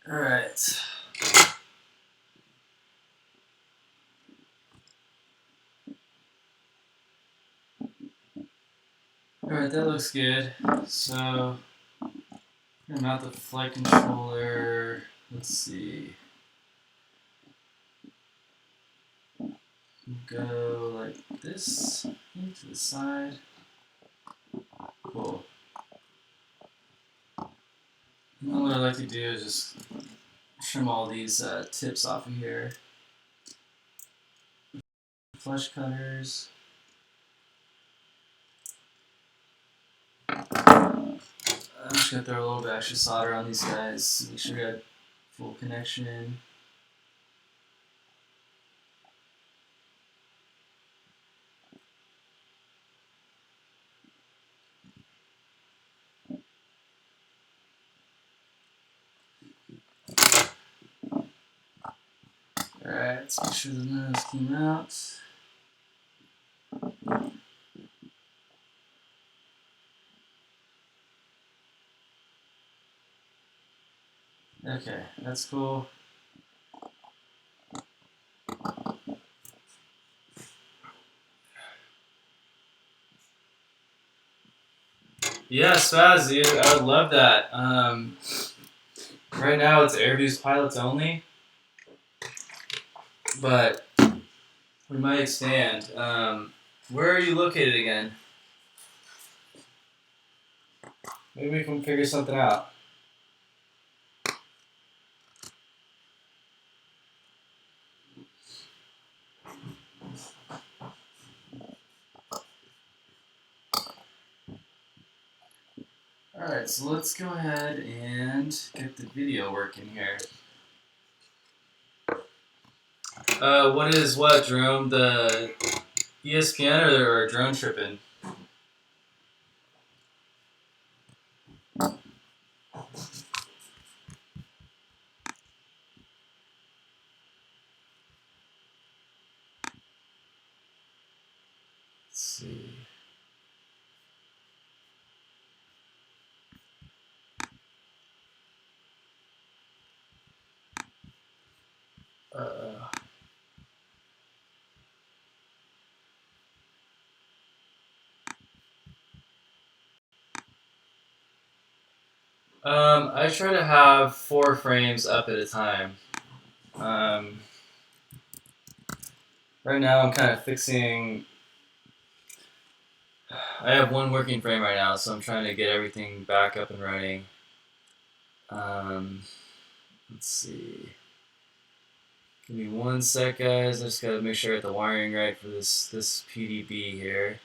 Alright. Alright, that looks good. So, I'm gonna mount the flight controller. Let's see. Go like this to the side. Cool. Now what I like to do is just trim all these tips off of here. Flush cutters. I'm just gonna throw a little bit extra solder on these guys to make sure we have full connection. Alright, let's make sure the nose came out. Okay, that's cool. Yeah, Spaz, dude, I would love that. Right now it's AirViews pilots only, but we might expand. Where are you located again? Maybe we can figure something out. Alright, so let's go ahead and get the video working here. What is what, Jerome? The ESPN or drone tripping? Let's see. Uh, I try to have 4 frames up at a time. Right now I'm kind of fixing. I have 1 working frame right now, so I'm trying to get everything back up and running. Let's see. Give me 1 sec, guys. I just gotta make sure I get the wiring right for this PDB here.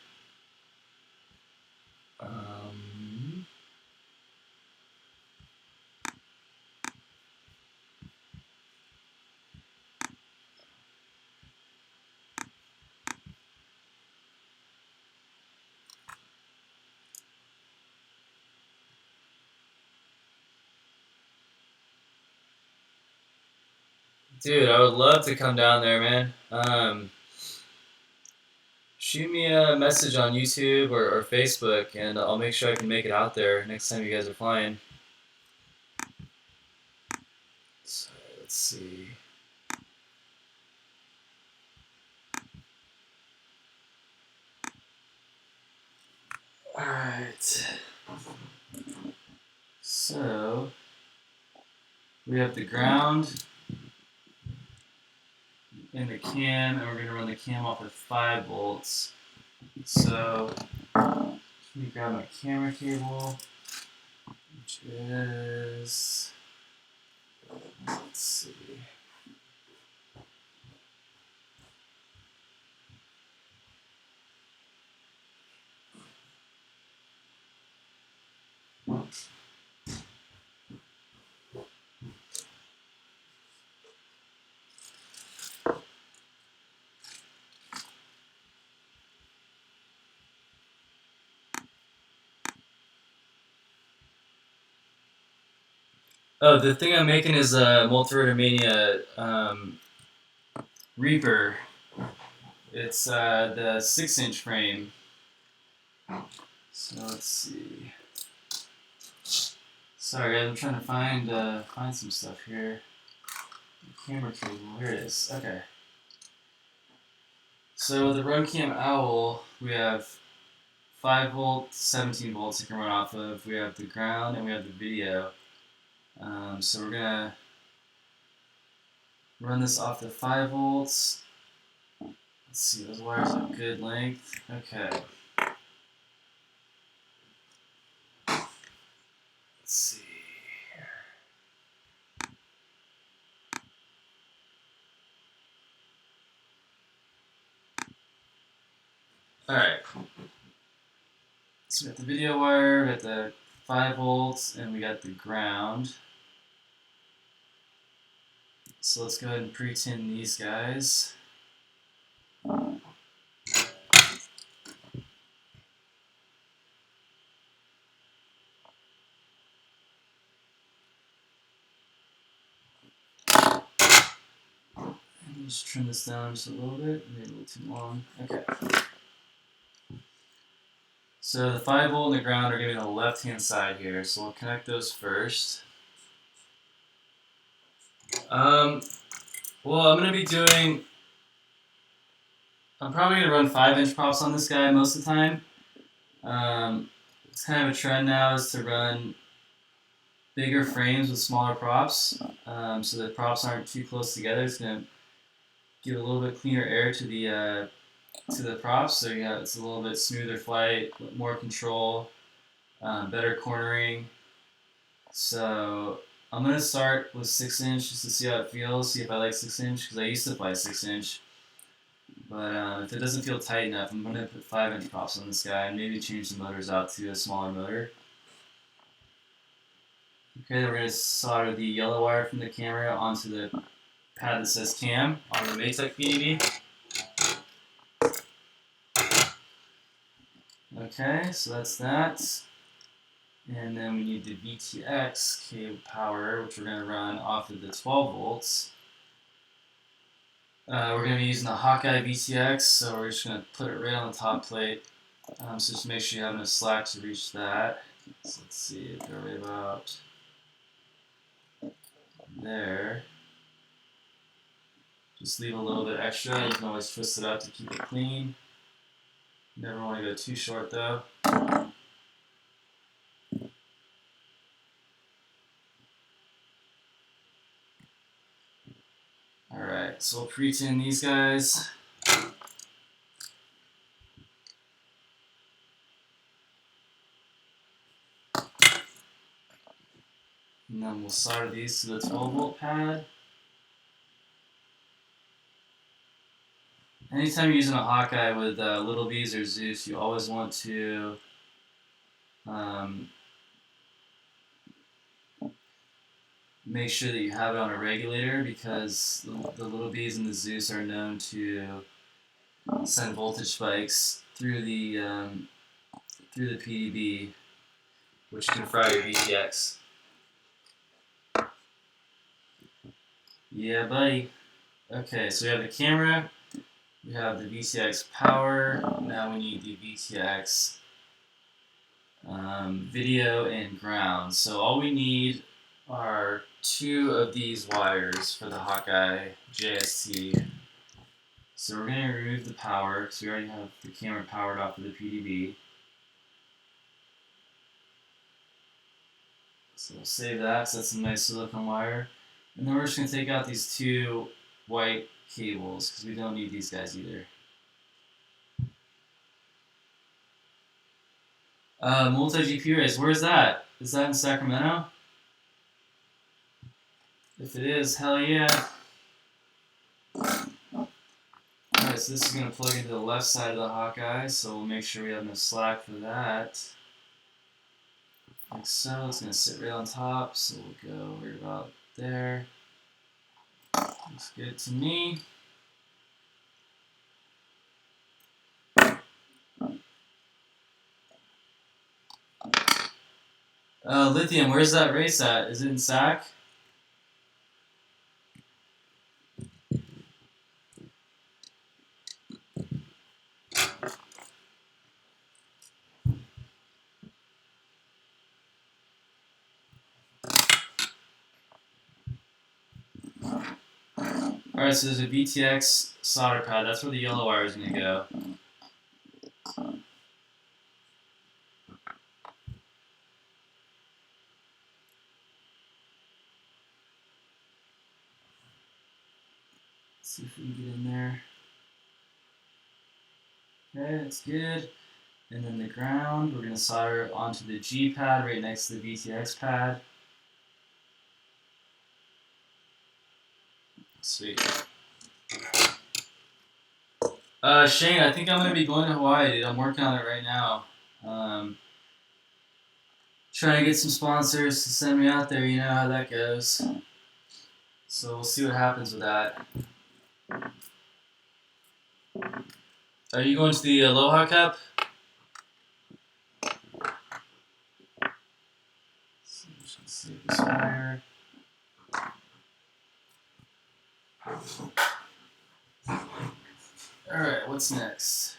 Dude, I would love to come down there, man. Shoot me a message on YouTube or Facebook, and I'll make sure I can make it out there next time you guys are flying. So, let's see. Alright. So, we have the ground in the cam, and we're going to run the cam off with 5 volts. So, let me grab my camera cable, which is, let's see. Oh, the thing I'm making is a Multirotor Mania Reaper. It's the 6-inch frame. So let's see. Sorry, guys, I'm trying to find some stuff here. The camera cable, here it is. Okay. So with the Runcam Owl, we have 5 volt, 17 volts you can run off of. We have the ground and we have the video. So we're gonna run this off the 5 volts. Let's see, those wires have good length. Okay. Let's see. Alright. So we got the video wire, we got the 5 volts, and we got the ground. So let's go ahead and pre-tin these guys. Just trim this down just a little bit, maybe a little too long. Okay. So the 5 volt and the ground are going to be on the left hand side here, so we'll connect those first. Well, I'm probably going to run 5-inch props on this guy most of the time. It's kind of a trend now is to run bigger frames with smaller props, so the props aren't too close together. It's going to give a little bit cleaner air to the props, so yeah, it's a little bit smoother flight, more control, better cornering. So I'm gonna start with 6-inch just to see how it feels, see if I like 6-inch, because I used to fly 6-inch. But if it doesn't feel tight enough, I'm gonna put 5-inch props on this guy and maybe change the motors out to a smaller motor. Okay, then we're gonna solder the yellow wire from the camera onto the pad that says cam on the Maytech PDB. Okay, so that's that. And then we need the VTX cable power, which we're going to run off of the 12 volts. We're going to be using the Hawkeye VTX, so we're just going to put it right on the top plate. So just make sure you have enough slack to reach that. So let's see, go right about there. Just leave a little bit extra. You can always twist it up to keep it clean. Never want to go too short though. Alright, so we'll pre-tune these guys. And then we'll solder these to the 12 volt pad. Anytime you're using a Hawkeye with Little Bees or Zeus, you always want to make sure that you have it on a regulator, because the Little Bees and the Zeus are known to send voltage spikes through the PDB, which can fry your VTX. Yeah, buddy. Okay, so we have the camera, we have the VTX power, now we need the VTX video and ground. So all we need are 2 of these wires for the Hawkeye JST. So we're going to remove the power, because we already have the camera powered off of the PDB. So we'll save that, because that's a nice silicone wire. And then we're just going to take out these 2 white cables, because we don't need these guys either. Multi-GPU race, where's that? Is that in Sacramento? If it is, hell yeah. Alright, so this is going to plug into the left side of the Hawkeye, so we'll make sure we have enough slack for that. Like so, it's going to sit right on top, so we'll go right about there. Looks good to me. Lithium, where's that race at? Is it in SAC? Alright, so there's a VTX solder pad. That's where the yellow wire is going to go. Let's see if we can get in there. Okay, that's good. And then the ground, we're going to solder it onto the G pad right next to the VTX pad. Sweet. Shane, I think I'm going to be going to Hawaii, dude. I'm working on it right now. Trying to get some sponsors to send me out there. You know how that goes. So we'll see what happens with that. Are you going to the Aloha Cup? So we should save this wire. Alright, what's next?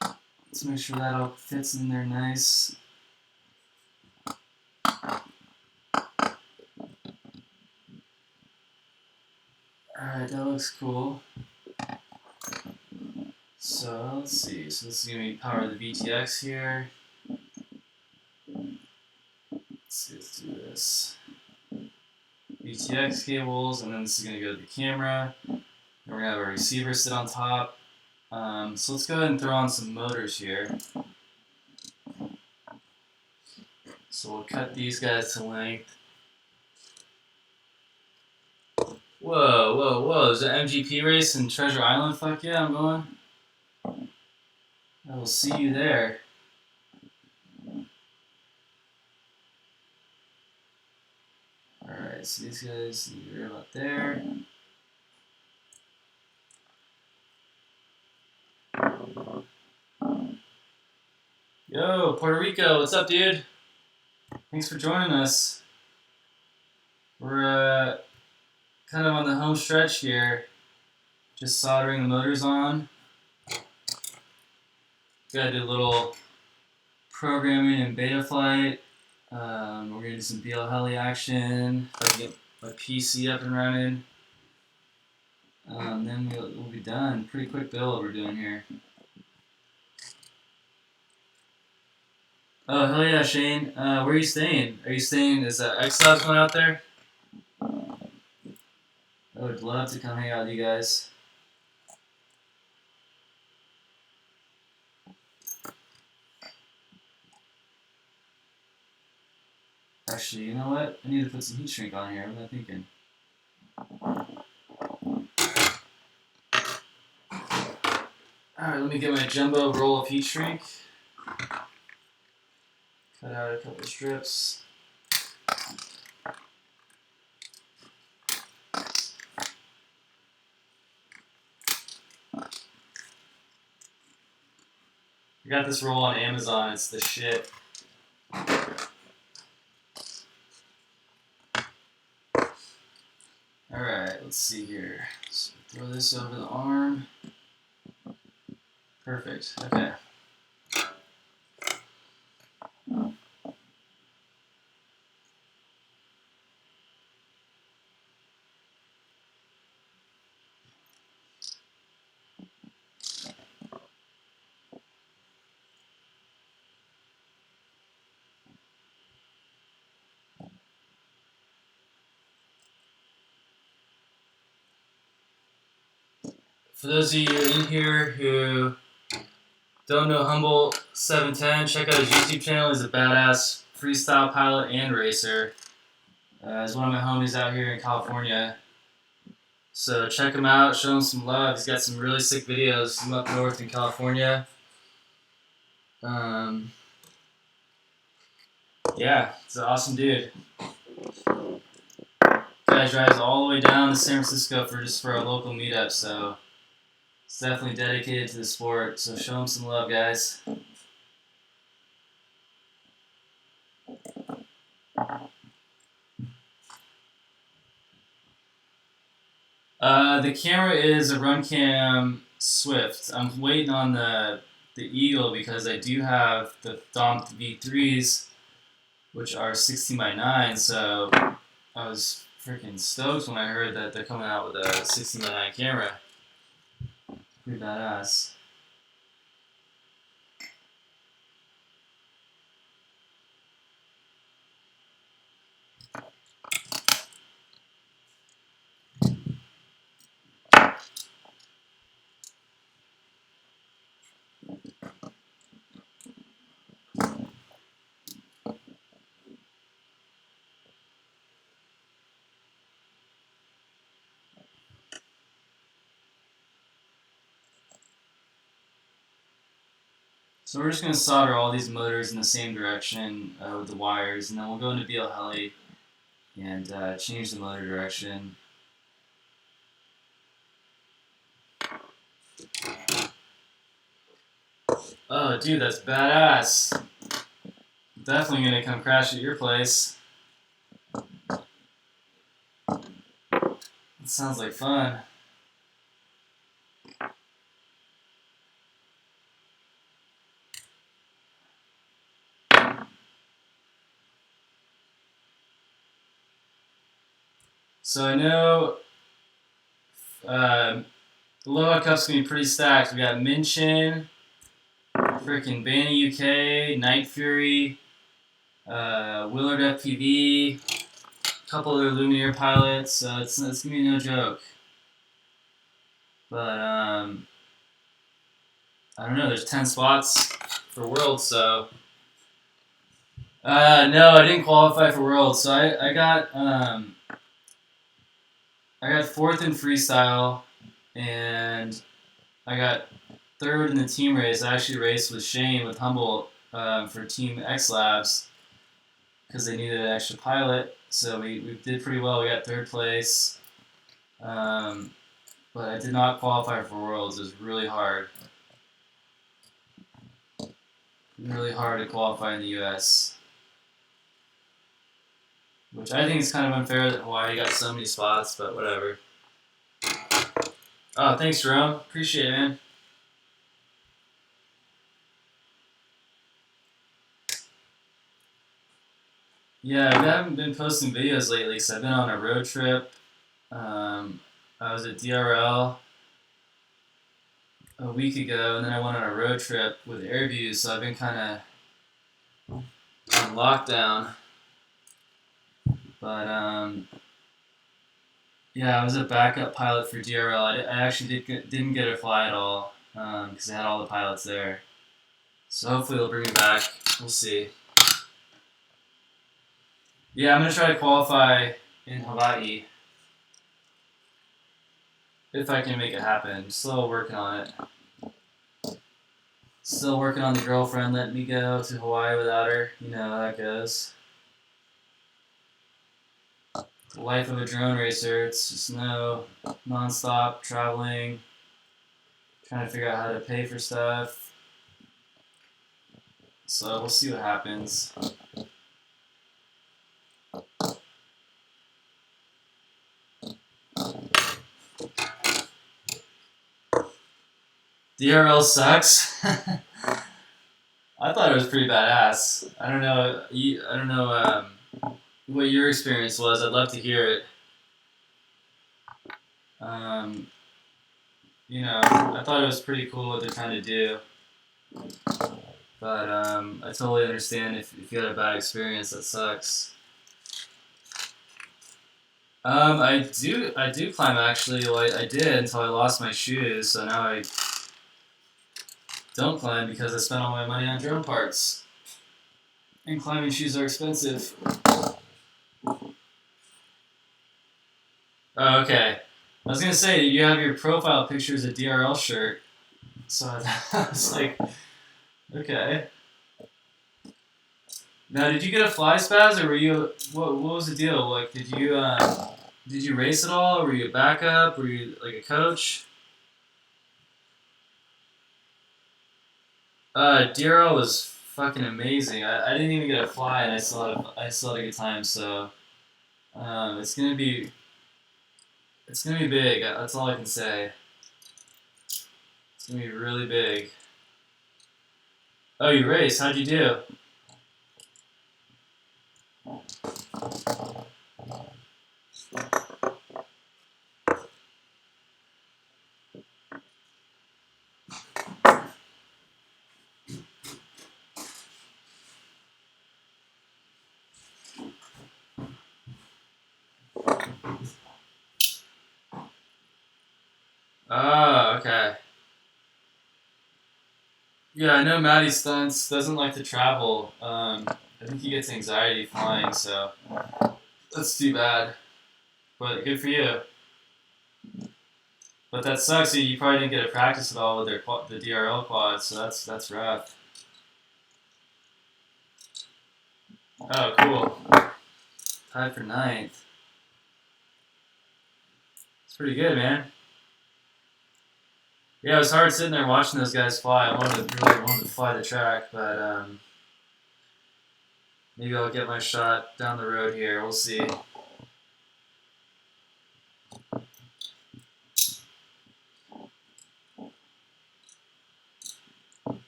Let's make sure that all fits in there nice. Alright, that looks cool. So let's see. So this is going to be power the VTX here. Let's do this. VTX cables, and then this is going to go to the camera. And we're going to have a receiver sit on top. So let's go ahead and throw on some motors here. So we'll cut these guys to length. Whoa, whoa, whoa. There's an MGP race in Treasure Island? Fuck yeah, I'm going. I will see you there. Alright, Alright, so these guys need to be about there. Yo, Puerto Rico, what's up, dude? Thanks for joining us. We're kind of on the home stretch here. Just soldering the motors on. Gotta do a little programming in Betaflight. We're gonna do some BL Heli action. If I can get my PC up and running. Then we'll be done. Pretty quick build we're doing here. Oh, hell yeah, Shane. Where are you staying? Are you staying, is X-Labs going out there? I would love to come hang out with you guys. Actually, you know what? I need to put some heat shrink on here. What am I thinking? Alright, let me get my jumbo roll of heat shrink. Cut out a couple strips. I got this roll on Amazon. It's the shit. Alright, let's see here. So throw this over the arm. Perfect. Okay. For those of you in here who don't know Humboldt 710, check out his YouTube channel. He's a badass freestyle pilot and racer. He's one of my homies out here in California. So check him out, show him some love. He's got some really sick videos from up north in California. Yeah, it's an awesome dude. Guy drives all the way down to San Francisco for a local meetup, so it's definitely dedicated to the sport. So show him some love, guys. The camera is a Runcam Swift. I'm waiting on the Eagle because I do have the Dom V3s, which are 16x9. So I was freaking stoked when I heard that they're coming out with a 16x9 camera. Pretty badass. So we're just going to solder all these motors in the same direction with the wires, and then we'll go into BL Heli and change the motor direction. Oh, dude, that's badass. Definitely going to come crash at your place. That sounds like fun. So I know the Aloha Cup's going to be pretty stacked. We got Minchin, freaking Banny UK, Night Fury, Willard FPV, a couple other Lumiere pilots, so it's going to be no joke. But, I don't know, there's 10 spots for Worlds, so... no, I didn't qualify for Worlds, so I got 4th in freestyle, and I got 3rd in the team race. I actually raced with Shane with Humboldt for Team X Labs because they needed an extra pilot. So we did pretty well. We got third place. But I did not qualify for Worlds. It was really hard. Really hard to qualify in the U.S. Which I think is kind of unfair that Hawaii got so many spots, but whatever. Oh, thanks, Jerome. Appreciate it, man. Yeah, I haven't been posting videos lately because I've been on a road trip. I was at DRL a week ago, and then I went on a road trip with Airview, so I've been kind of on lockdown. But yeah, I was a backup pilot for DRL. I actually didn't get a fly at all because they had all the pilots there. So hopefully they'll bring me back. We'll see. Yeah, I'm gonna try to qualify in Hawaii if I can make it happen. Still working on it. Still working on the girlfriend letting me go to Hawaii without her. You know how that goes. The life of a drone racer. It's just non-stop traveling, trying to figure out how to pay for stuff. So we'll see what happens. DRL sucks. I thought it was pretty badass. I don't know what your experience was. I'd love to hear it. I thought it was pretty cool what they're trying to do. But I totally understand if you had a bad experience. That sucks. I do climb actually. Well, I did until I lost my shoes. So now I don't climb because I spent all my money on drone parts. And climbing shoes are expensive. Oh, okay. I was gonna say you have your profile picture as a DRL shirt, so I was like, okay. Now, did you get a fly spaz, or were you? What was the deal? Like, did you race at all? Or were you a backup? Were you like a coach? DRL was fucking amazing. I didn't even get a fly, and I still had a good time. So, it's gonna be big. That's all I can say. It's gonna be really big. Oh, you raced? How'd you do? Oh, okay. Yeah, I know Matty Stunts doesn't like to travel. I think he gets anxiety flying, so that's too bad. But good for you. But that sucks. You probably didn't get to practice at all with the DRL quad, so that's rough. Oh, cool. Tied for ninth. It's pretty good, man. Yeah, it was hard sitting there watching those guys fly. I really wanted to fly the track, but maybe I'll get my shot down the road here. We'll see.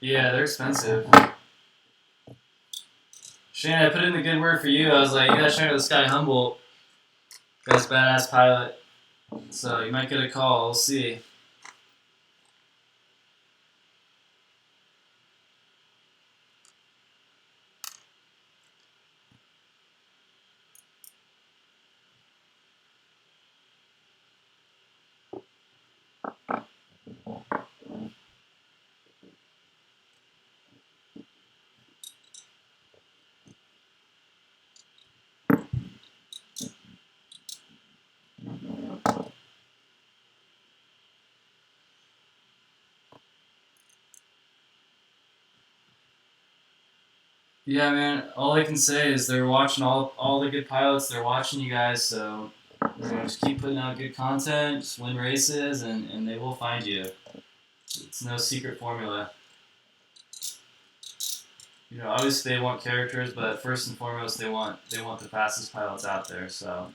Yeah, they're expensive. Shane, I put in a good word for you. I was like, you gotta check out this guy Humboldt. Guy's badass pilot. So you might get a call. We'll see. Yeah, man. All I can say is they're watching all the good pilots. They're watching you guys, so just keep putting out good content, just win races, and they will find you. It's no secret formula. Obviously they want characters, but first and foremost they want the fastest pilots out there. So,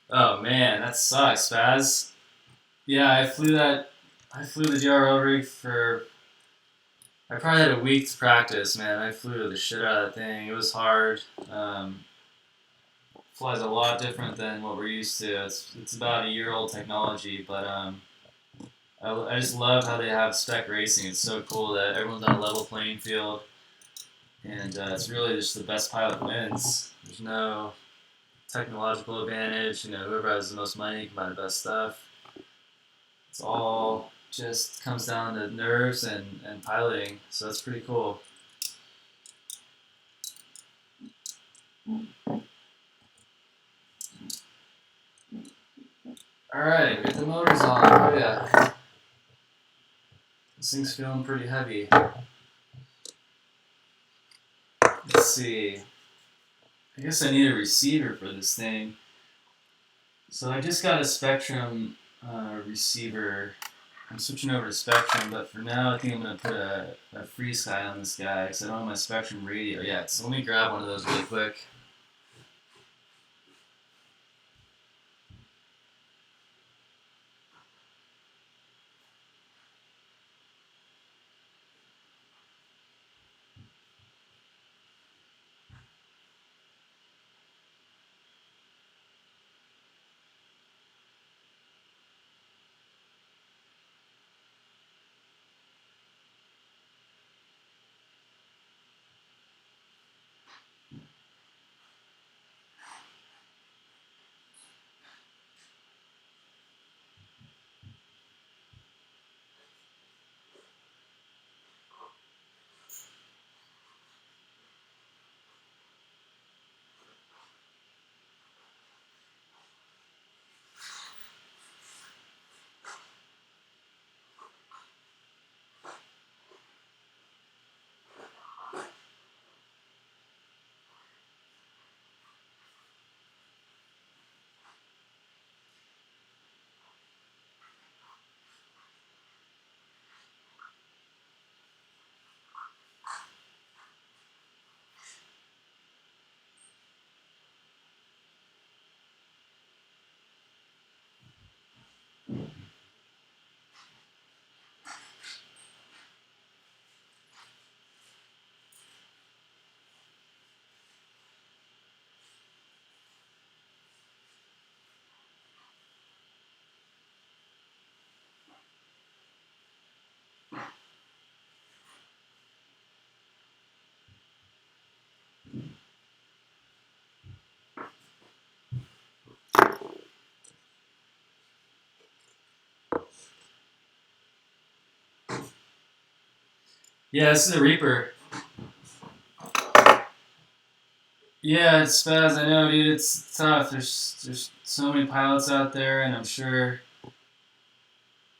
oh man, that sucks, Spaz. Yeah, I flew the GRO rig for. I probably had a week to practice, man. I flew the shit out of that thing. It was hard. Um, Flies a lot different than what we're used to. It's about a year old technology, but I just love how they have spec racing. It's so cool that everyone's on a level playing field, and it's really just the best pilot wins. There's no technological advantage. Whoever has the most money can buy the best stuff. It's all just comes down to nerves and piloting. So that's pretty cool. All right, get the motors on. Oh yeah, this thing's feeling pretty heavy. Let's see. I guess I need a receiver for this thing. So I just got a Spectrum receiver. I'm switching over to Spectrum, but for now I think I'm going to put a Free Sky on this guy because I don't have my Spectrum radio yet. So let me grab one of those really quick. Yeah, this is a Reaper. Yeah, it's fast. I know, dude. It's tough. There's so many pilots out there, and I'm sure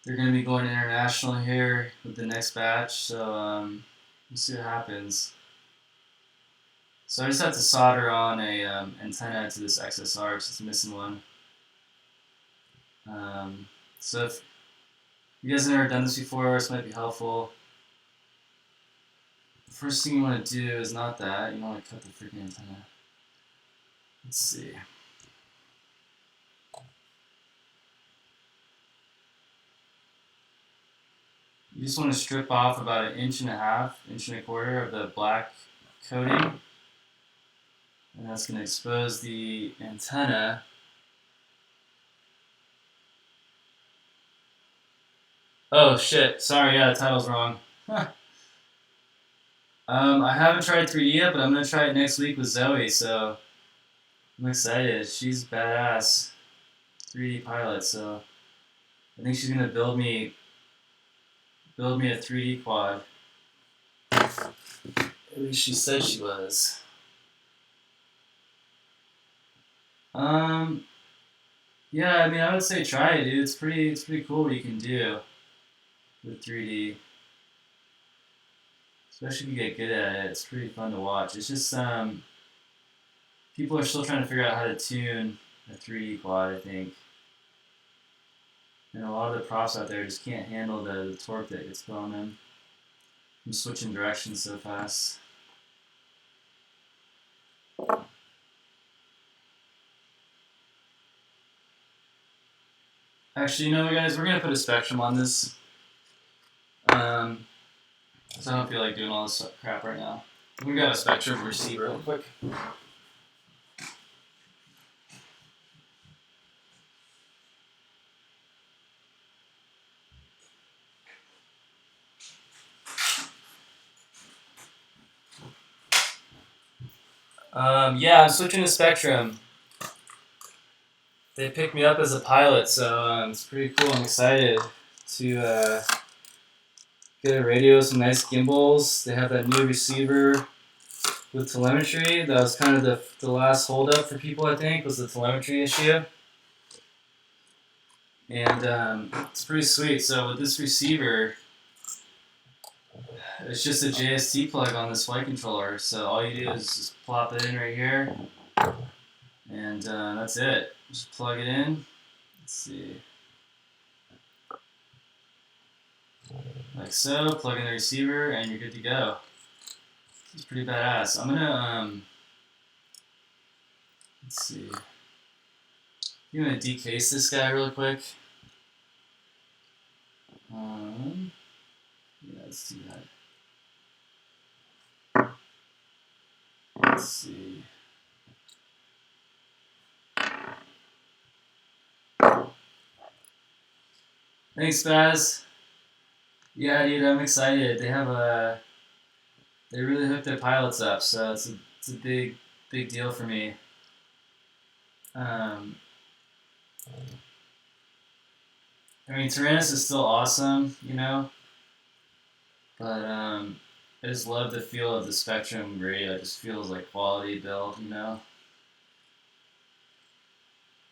they're gonna be going international here with the next batch. So we'll see what happens. So I just have to solder on a antenna to this XSR because it's missing one. So if you guys have never done this before, this might be helpful. The first thing you want to do is not that. You want to cut the freaking antenna. Let's see. You just want to strip off about 1.5 inches, 1.25 inches of the black coating. And that's going to expose the antenna. Oh shit, sorry, yeah, the title's wrong. I haven't tried 3D yet, but I'm going to try it next week with Zoe, so I'm excited. She's badass 3D pilot, so I think she's going to build me a 3D quad. At least she said she was. Yeah, I mean, I would say try it, dude. It's pretty cool what you can do. with 3D. Especially if you get good at it, it's pretty fun to watch. It's just people are still trying to figure out how to tune a 3D quad, I think. And a lot of the props out there just can't handle the torque that gets put on them. I'm switching directions so fast. Actually, you know, guys, we're gonna put a spectrum on this. So I don't feel like doing all this crap right now. We got a spectrum receiver real quick. Yeah, I'm switching to Spectrum. They picked me up as a pilot, so it's pretty cool. I'm excited to get a radio with some nice gimbals. They have that new receiver with telemetry. That was kind of the last holdup for people, I think, was the telemetry issue. And it's pretty sweet. So with this receiver, it's just a JST plug on this flight controller. So all you do is just plop it in right here, and that's it. Just plug it in. Let's see. Like so, plug in the receiver, and you're good to go. It's pretty badass. I'm gonna, let's see. I'm gonna decase this guy real quick. Yeah, let's do that. Let's see. Thanks, Spaz. Yeah, dude, I'm excited. They really hooked their pilots up, so it's a big deal for me. I mean, Tyrannus is still awesome, you know, but I just love the feel of the Spectrum radio. It just feels like quality build, you know.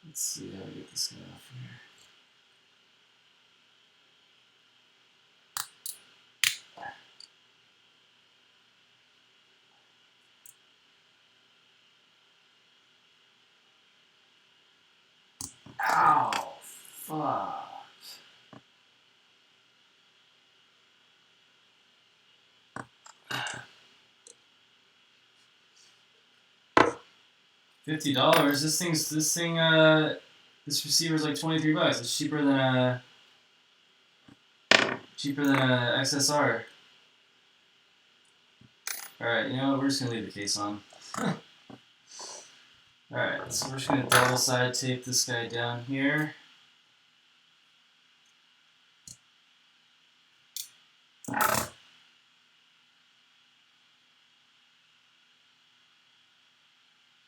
Let's see how to get this guy off here. Ow! Fuck. $50. This receiver's like $23. It's cheaper than a XSR. All right, you know what? We're just gonna leave the case on. All right, so we're just gonna double side tape this guy down here.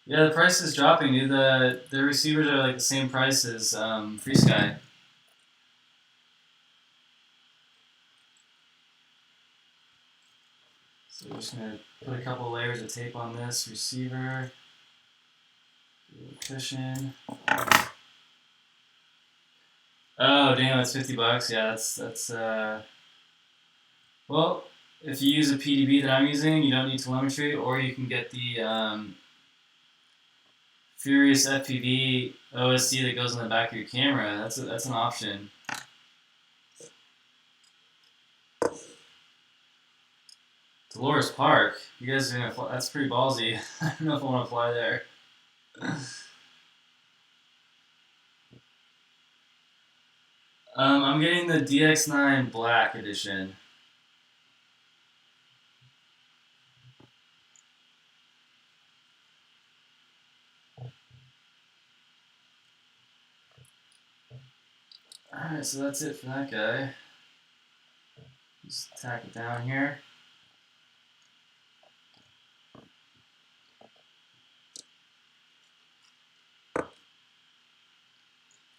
Yeah, the price is dropping, dude. The receivers are like the same price as FreeSky. So we're just gonna put a couple layers of tape on this receiver. Cushion. Oh damn, that's $50. Yeah, that's well, if you use a PDB that I'm using, you don't need telemetry, or you can get the Furious FPV OSD that goes in the back of your camera. That's an option. Dolores Park. You guys are gonna fly, that's pretty ballsy. I don't know if I want to fly there. I'm getting the DX9 Black Edition. Alright, so that's it for that guy. Just tack it down here.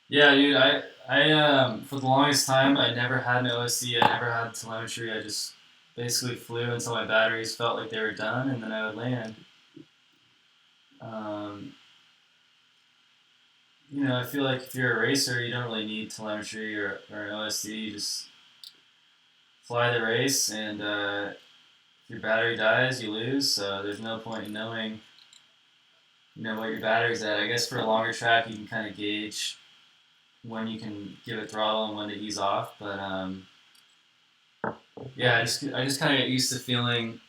Yeah, dude, I for the longest time I never had an OSD, I never had telemetry, I just basically flew until my batteries felt like they were done, and then I would land. You know, I feel like if you're a racer, you don't really need telemetry or an OSD. You just fly the race, and if your battery dies, you lose. So there's no point in knowing, what your battery's at. I guess for a longer track, you can kind of gauge when you can give it throttle and when to ease off. But yeah, I just kind of get used to feeling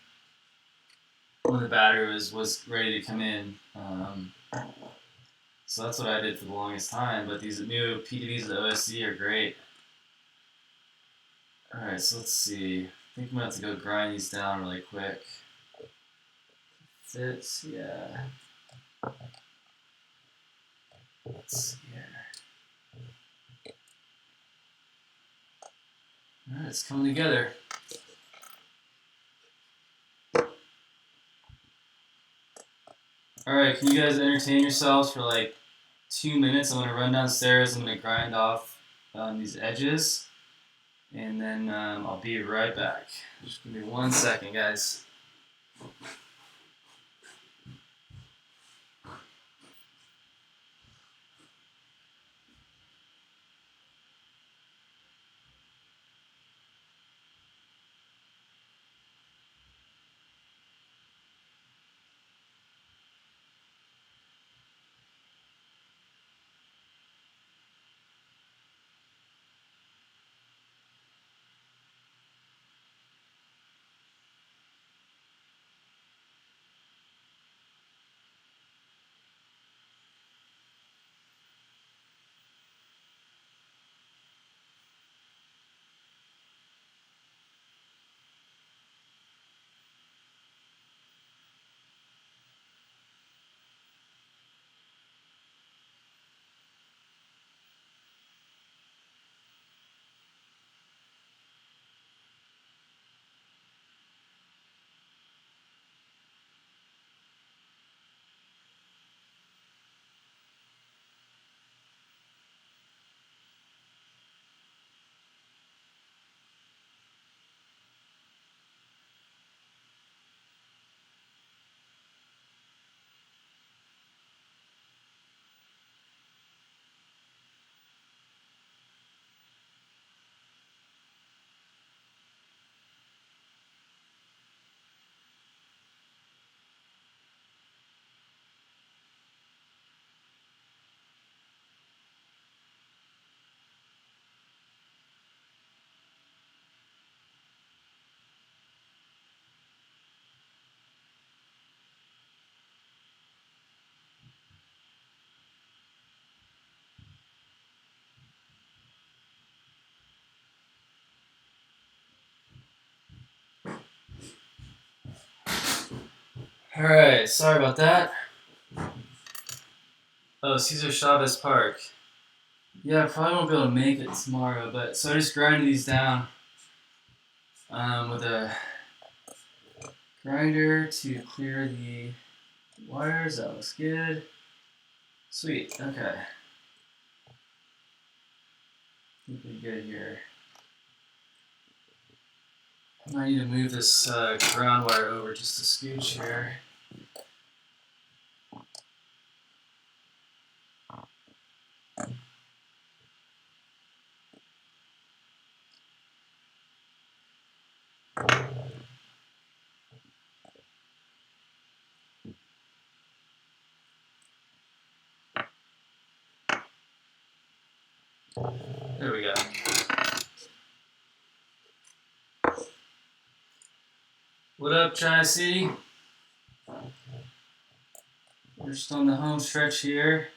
when the battery was ready to come in. So that's what I did for the longest time. But these new PDVs at OSD are great. All right, so let's see. I think I'm gonna have to go grind these down really quick. Fits, yeah. Let's see here. All right, it's coming together. All right, can you guys entertain yourselves for like 2 minutes? I'm gonna run downstairs. I'm gonna grind off these edges, and then I'll be right back. Just give me 1 second, guys. All right, sorry about that. Oh, Cesar Chavez Park. Yeah, I probably won't be able to make it tomorrow, but so I just grinded these down with a grinder to clear the wires. That looks good. Sweet. Okay. I think we're good here. I might need to move this ground wire over just a scooch here. There we go. What up, Tri-City? We're just on the home stretch here.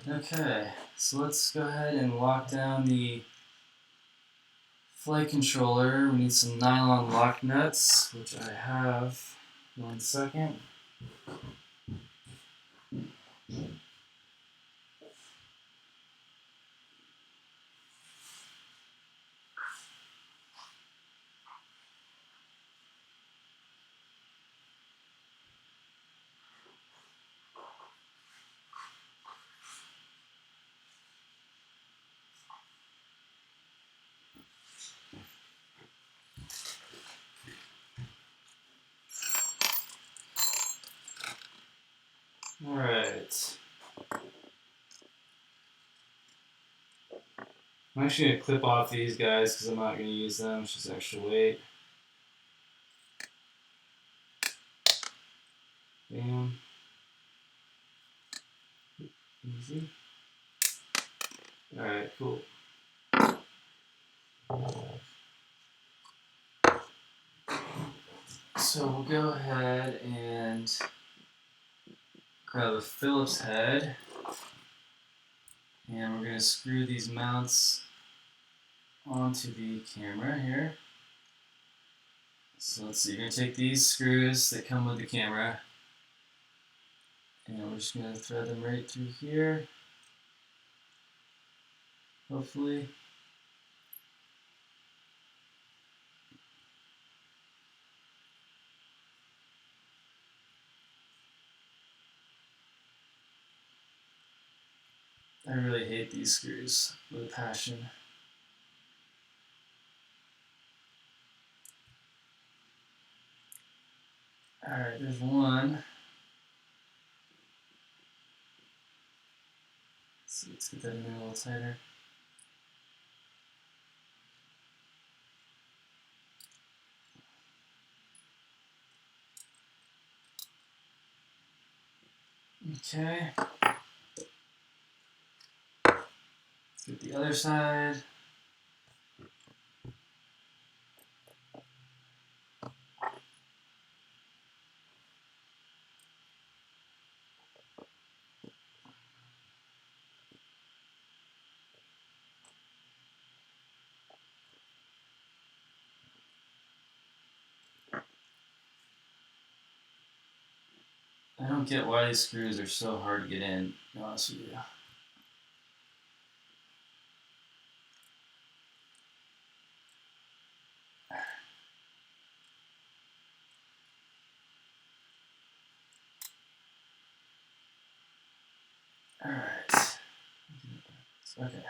Okay, so let's go ahead and lock down the flight controller. We need some nylon lock nuts, which I have. 1 second. Alright. I'm actually going to clip off these guys because I'm not going to use them. It's just extra weight. Bam. Easy. Alright, cool. So we'll go ahead and grab a Phillips head. And we're going to screw these mounts onto the camera here. So let's see, you're going to take these screws that come with the camera, and we're just going to thread them right through here, hopefully. I really hate these screws with a passion. Alright, there's one. Let's get that in there a little tighter. Okay. Let's get the other side. I don't get why these screws are so hard to get in, to be honest with you. Alright. Okay.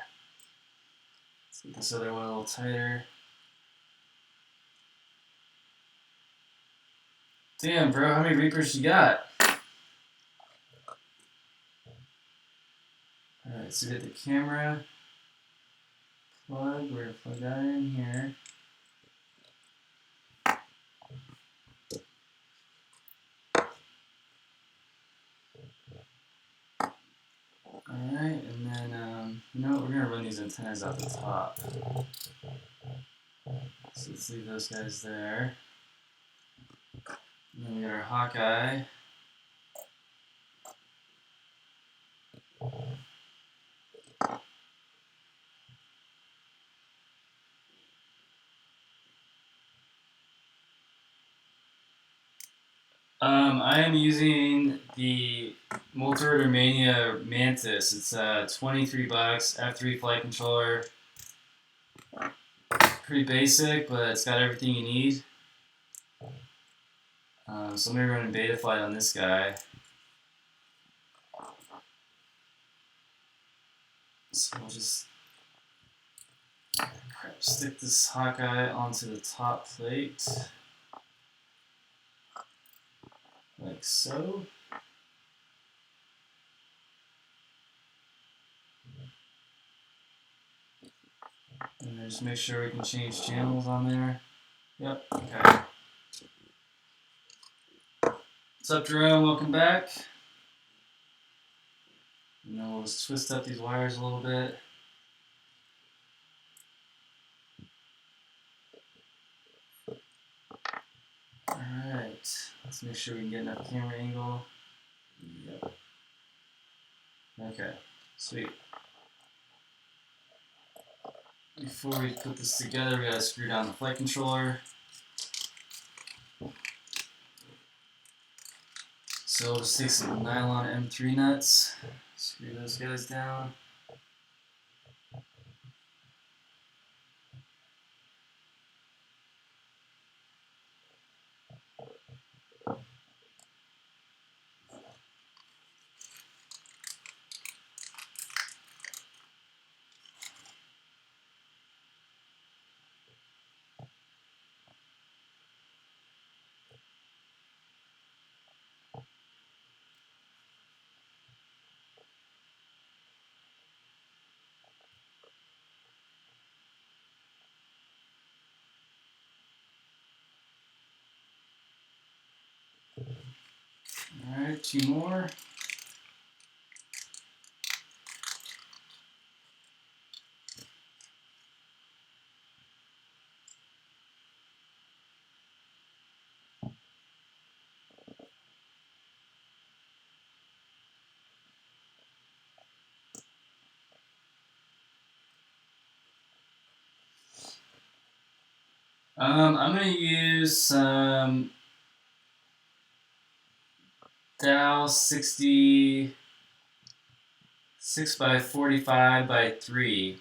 Let's get this other one a little tighter. Damn, bro, how many Reapers you got? Alright, so we got the camera plug. We're going to plug that in here. Alright, and then, you know what, we're going to run these antennas out the top. So let's leave those guys there. And then we got our Hawkeye. I am using the Multirotor Mania Mantis. It's $23, F3 flight controller. Pretty basic, but it's got everything you need. So I'm going to run a beta flight on this guy. So we'll just stick this Hawkeye onto the top plate. Like so. And then just make sure we can change channels on there. Yep, okay. What's up, Jerome? Welcome back. And then we'll just twist up these wires a little bit. Alright, let's make sure we can get enough camera angle. Yep. Okay, sweet. Before we put this together, we gotta screw down the flight controller. So we'll just take some nylon M3 nuts, screw those guys down. here, 2 more. I'm going to use some Dow 66 by 45 by 3.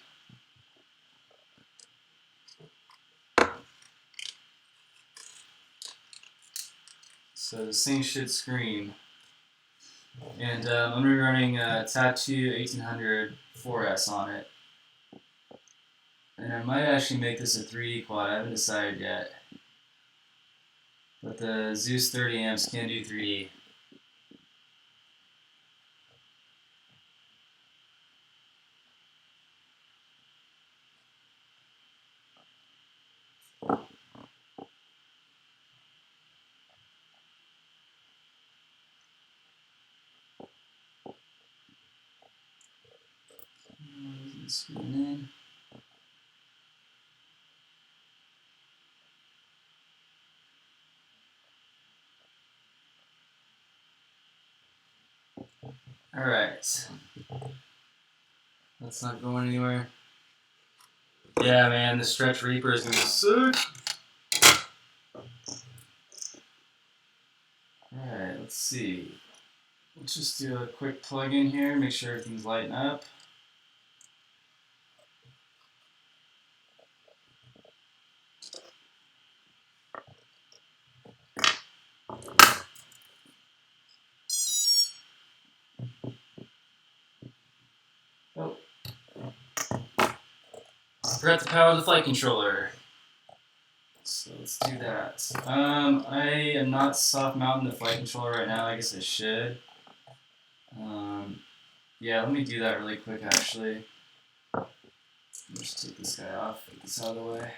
So the thing should scream. And I'm going to be running Tattoo 1800 4S on it. And I might actually make this a 3D quad, I haven't decided yet. But the Zeus 30 amps can do 3D. Screwing in. Alright. That's not going anywhere. Yeah, man, the Stretch Reaper is going to suck. Alright, let's see. Let's just do a quick plug in here, make sure everything's lighting up. Oh. Forgot to power the flight controller. So let's do that. I am not soft mounting the flight controller right now. I guess I should. Yeah, let me do that really quick actually. Let's take this guy off, get this out of the way.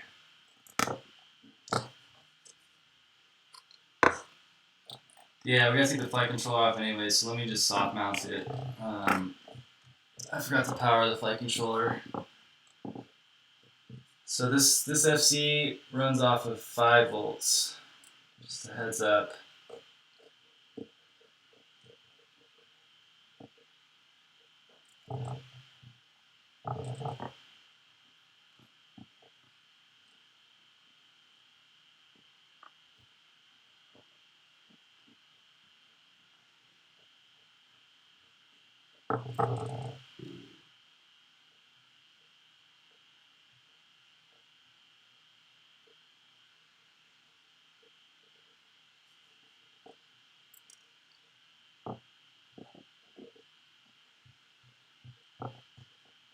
Yeah, we gotta take the flight controller off anyway, so let me just soft mount it. I forgot to power the flight controller. So this FC runs off of 5 volts. Just a heads up.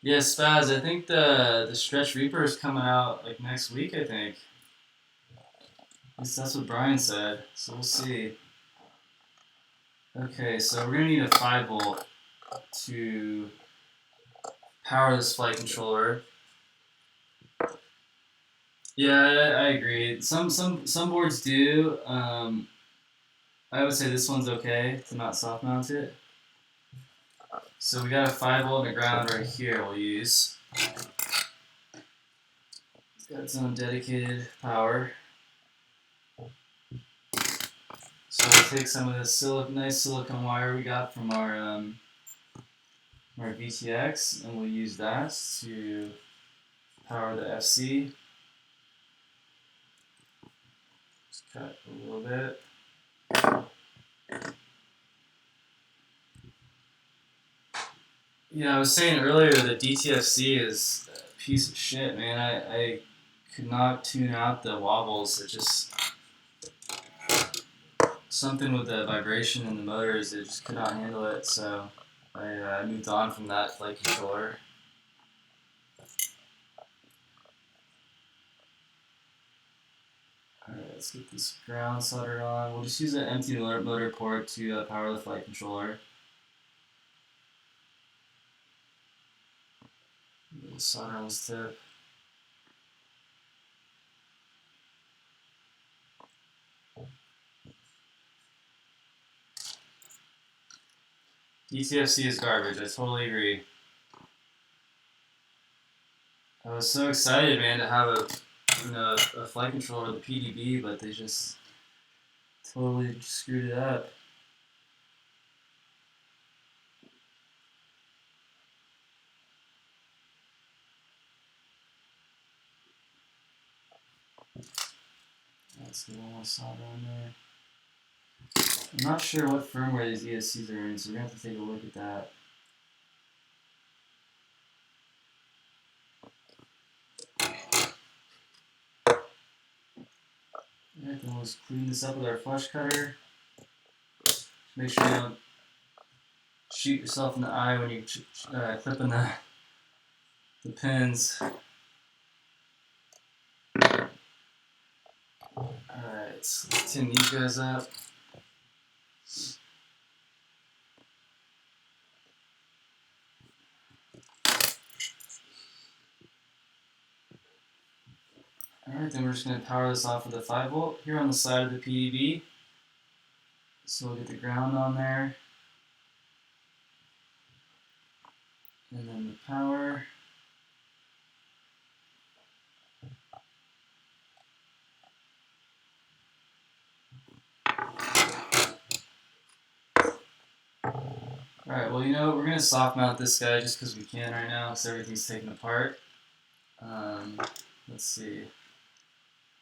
Yeah, Spaz, I think the Stretch Reaper is coming out like next week, I think. At least that's what Brian said, so we'll see. Okay, so we're gonna need a 5 volt to power this flight controller. Yeah, I agree. Some boards do. I would say this one's okay to not soft mount it. So we got a 5 volt and a ground right here we'll use. It's got its own dedicated power. So we'll take some of this nice silicone wire we got from our VTX, and we'll use that to power the FC. Just cut a little bit. Yeah, I was saying earlier that DTFC is a piece of shit, man. I could not tune out the wobbles. It just something with the vibration in the motors. It just could not handle it. So I moved on from that flight controller. Alright, let's get this ground soldered on. We'll just use an empty motor port to power the flight controller. A little solder on this tip. DTFC is garbage. I totally agree. I was so excited, man, to have a flight controller with a PDB, but they just totally screwed it up. Let's get one more solder on there. I'm not sure what firmware these ESCs are in, so we're going to have to take a look at that. Alright, then let's clean this up with our flush cutter. Make sure you don't shoot yourself in the eye when you're clipping the pins. Alright, so let's tin these guys up. Alright, then we're just going to power this off with a 5-volt here on the side of the PDB. So we'll get the ground on there. And then the power. Alright, well, you know, we're going to soft mount this guy just because we can right now, because everything's taken apart. Let's see.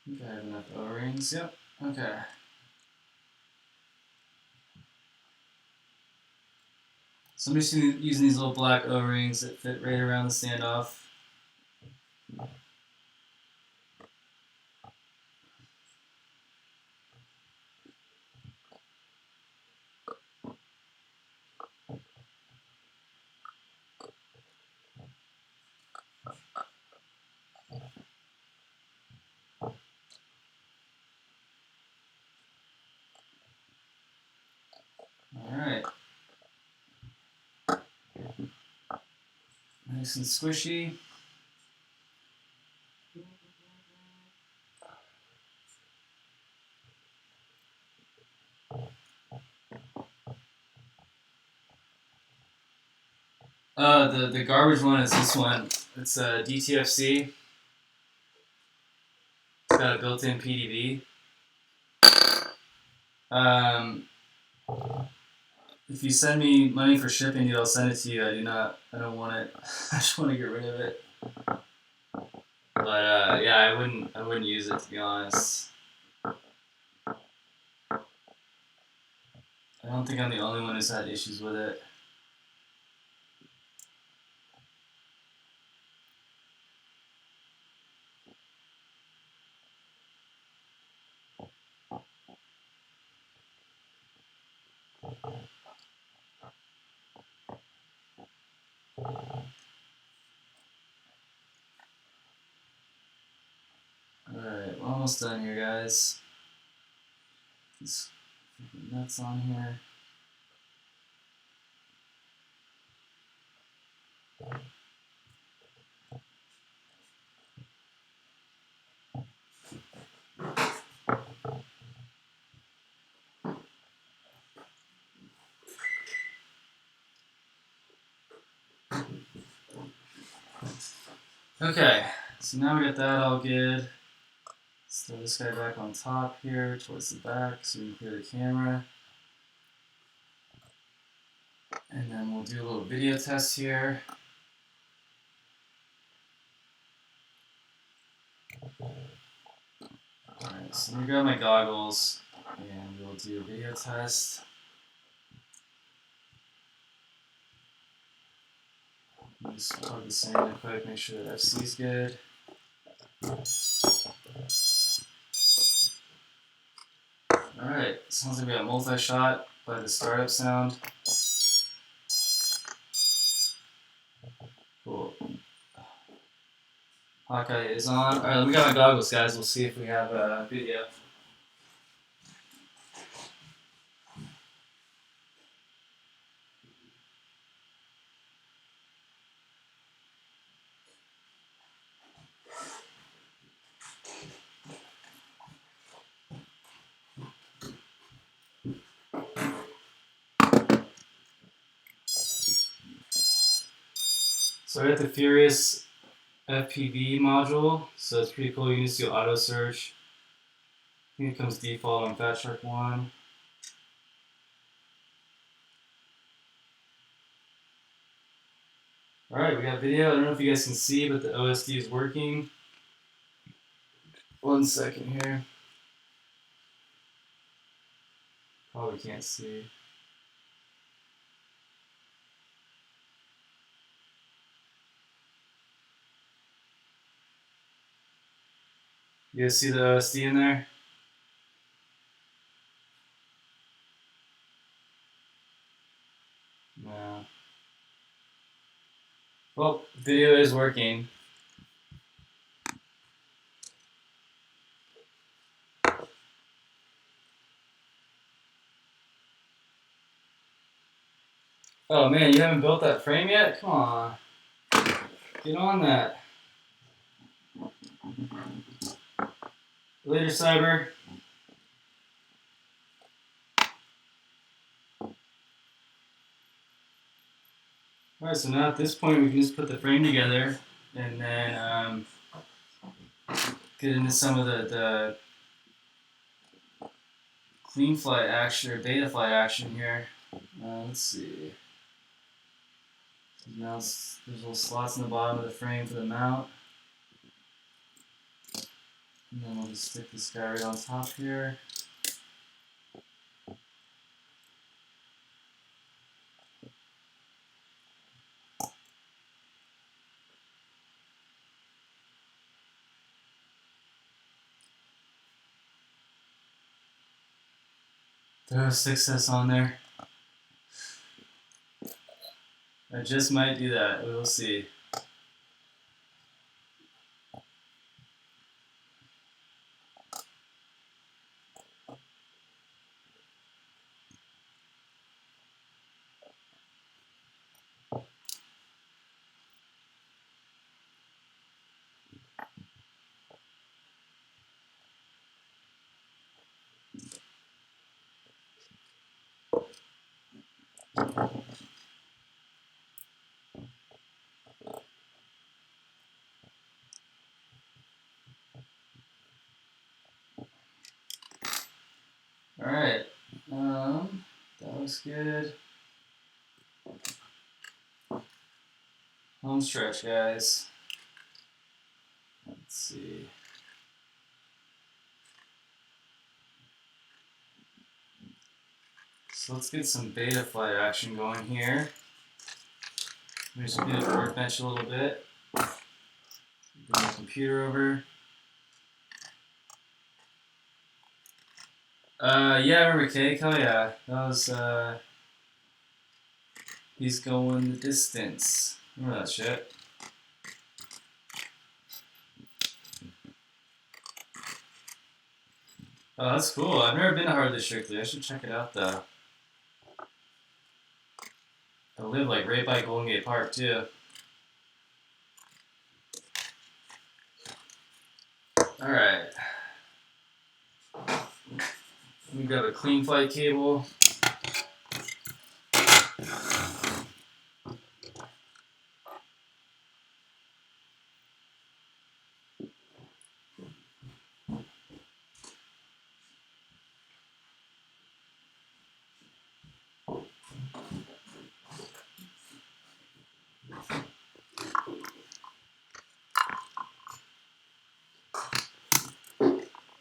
I think I have enough O-rings. Yep. Okay. So I'm just using these little black O-rings that fit right around the standoff. Alright. Nice and squishy. The garbage one is this one. It's a DTFC. It's got a built-in PDB. If you send me money for shipping, dude, I'll send it to you. I don't want it. I just want to get rid of it. But yeah, I wouldn't use it, to be honest. I don't think I'm the only one who's had issues with it. Alright, we're almost done here, guys. These nuts on here. Okay, so now we got that all good. Let's throw this guy back on top here towards the back so we can clear the camera. And then we'll do a little video test here. Alright, so let me grab my goggles and we'll do a video test. Just plug this in real quick, make sure that FC is good. Alright, sounds like we got multi-shot by the startup sound. Cool. Hawkeye is on. Alright, let me get my goggles, guys. We'll see if we have a video. So I got the Furious FPV module, so it's pretty cool. You can just do auto search. I think it comes default on Fat Shark 1. Alright, we got video. I don't know if you guys can see, but the OSD is working. 1 second here. Probably can't see. You guys see the OSD in there? No. Well, video is working. Oh man, you haven't built that frame yet? Come on. Get on that. Later, Cyber. Alright, so now at this point we can just put the frame together and then get into some of the clean flight action or beta flight action here. Let's see. Now there's little slots in the bottom of the frame for the mount. And then we'll just stick this guy right on top here. Throw a 6S on there. I just might do that. We'll see. Alright. That looks good. Home stretch, guys. Let's see. So let's get some beta flight action going here. I'm just going to workbench a little bit. Bring my computer over. Yeah, I remember Cake. Oh yeah, that was he's going the distance. Remember that shit? Oh, that's cool. I've never been to Hardly Strictly. I should check it out though. I live like right by Golden Gate Park too. All right. Let me grab a clean flight cable.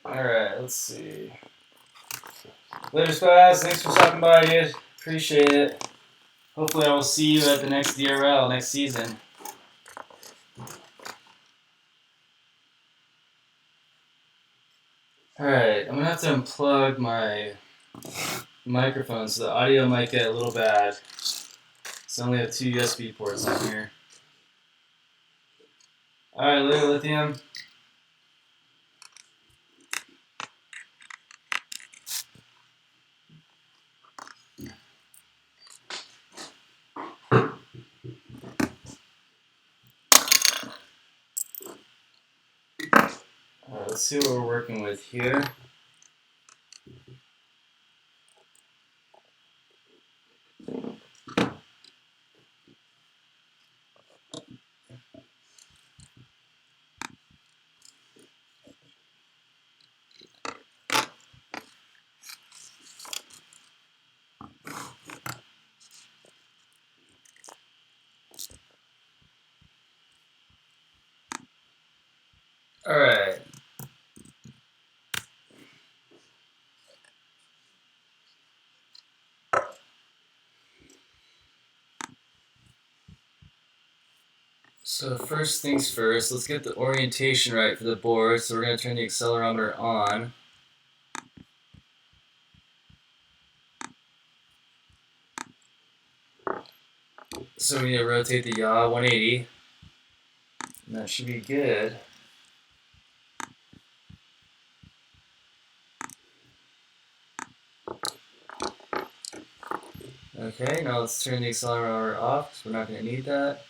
Alright, let's see. Later, Spaz. Thanks for stopping by, dude. Appreciate it. Hopefully I will see you at the next DRL next season. Alright, I'm going to have to unplug my microphone so the audio might get a little bad. So I only have 2 USB ports on here. Alright, later, Lithium. Alright, let's see what we're working with here. Alright. So first things first, let's get the orientation right for the board. So we're going to turn the accelerometer on. So we need to rotate the yaw 180. And that should be good. Okay, now let's turn the accelerometer off because we're not going to need that.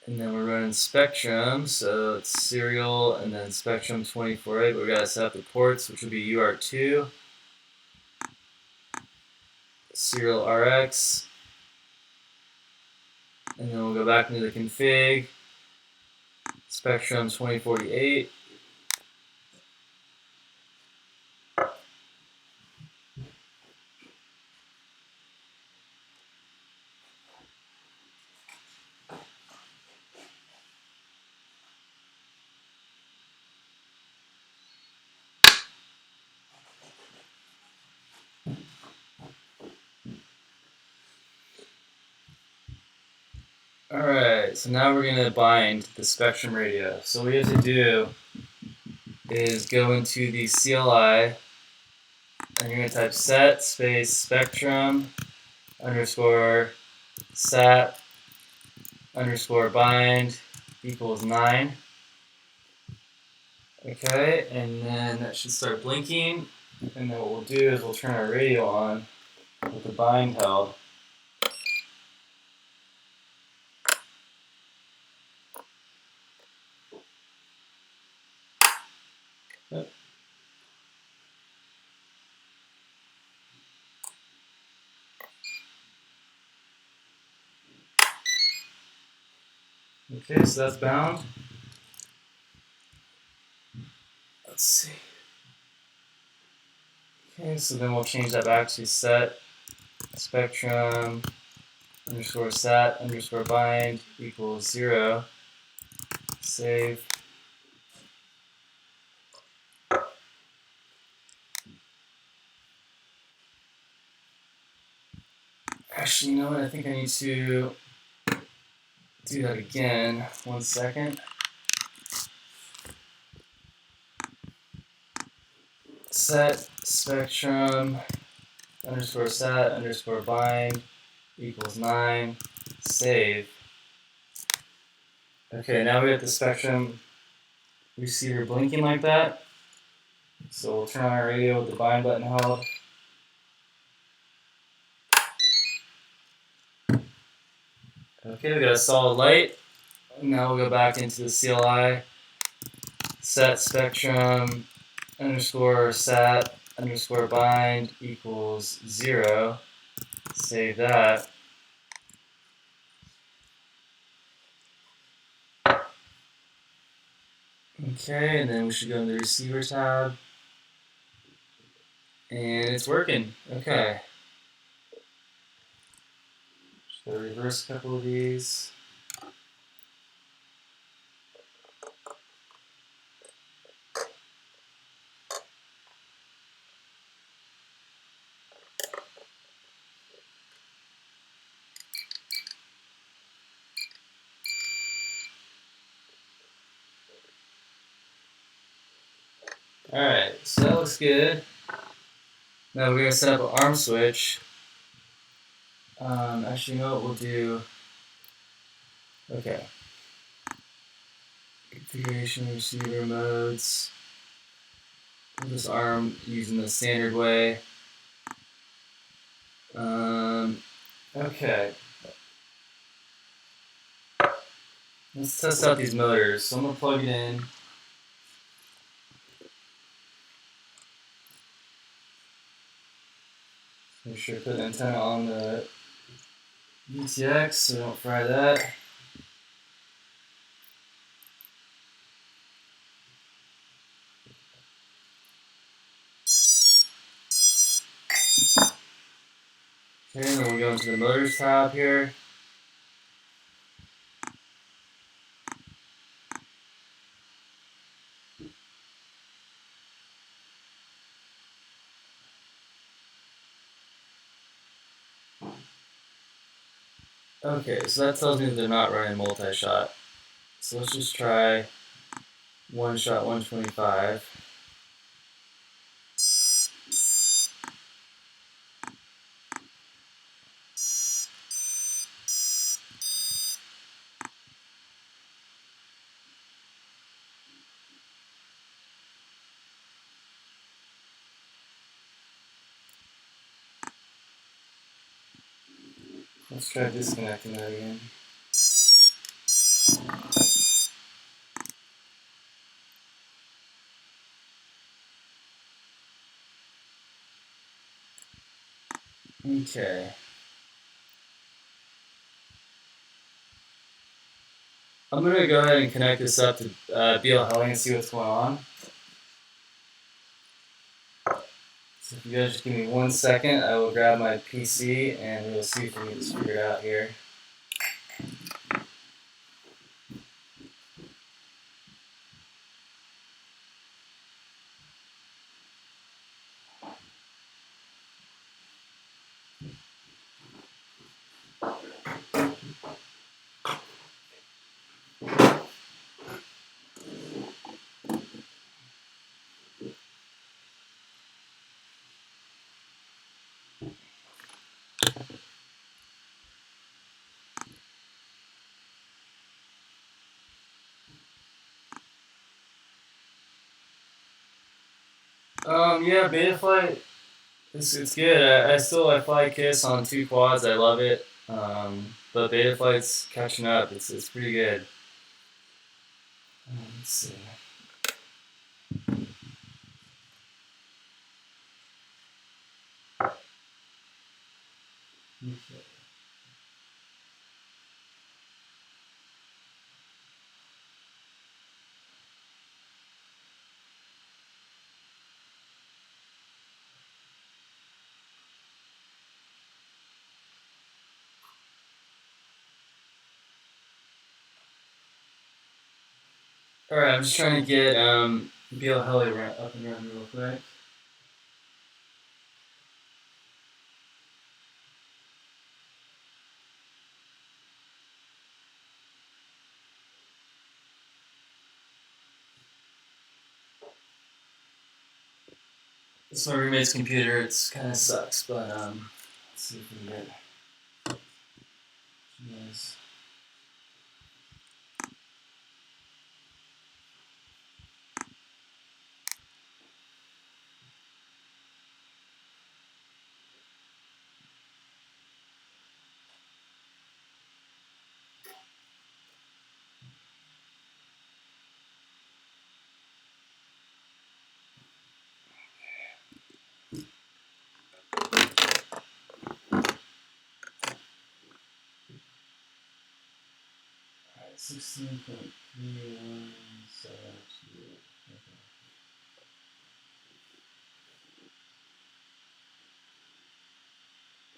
And then we're running Spectrum, so it's serial and then Spectrum 24A, but we got to set up the ports, which will be UART2, serial RX, and then we'll go back into the config, Spectrum 2048. Alright, so now we're going to bind the Spectrum radio. So what we have to do is go into the CLI, and you're going to type set space spectrum underscore sat underscore bind equals 9. Okay, and then that should start blinking, and then what we'll do is we'll turn our radio on with the bind held. Yep. Okay, so that's bound. Let's see. Okay, so then we'll change that back to set spectrum underscore sat underscore bind equals 0. Save. Actually, you know what? I think I need to do that again. 1 second. Set spectrum underscore sat underscore bind equals 9. Save. Okay, now we have the spectrum receiver blinking like that. So we'll turn on our radio with the bind button held. Okay, we got a solid light. Now we'll go back into the CLI. Set spectrum underscore sat underscore bind equals 0. Save that. Okay, and then we should go in the receiver tab. And it's working. Okay. Just gotta reverse a couple of these. Alright, so that looks good. Now we're going to set up an arm switch. Actually, you know what we'll do? Okay. Configuration receiver modes. We'll just arm using the standard way. Okay. Let's test out these motors. So I'm going to plug it in. Make sure to put the antenna on the UTX so we don't fry that. Okay, and then we'll go into the motors tab here. Okay, so that tells me that they're not running multi-shot. So let's just try one shot 125. Let's try disconnecting that again. Okay. I'm gonna go ahead and connect this up to BL Helling and see what's going on. So if you guys just give me 1 second, I will grab my PC and we'll see if we can get this figured out here. Yeah, Betaflight, it's good. I fly Kiss on 2 quads. I love it. But Betaflight's catching up. It's pretty good. Let's see. Okay. All right, I'm just trying to get BL Heli up and running real quick. It's my roommate's computer. It's kind of sucks, but let's see if we can get nice. All right, 16.31. So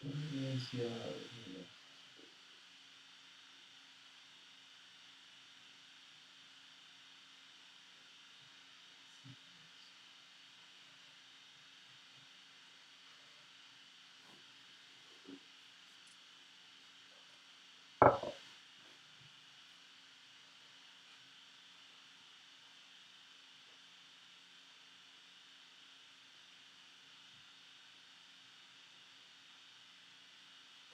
let's go.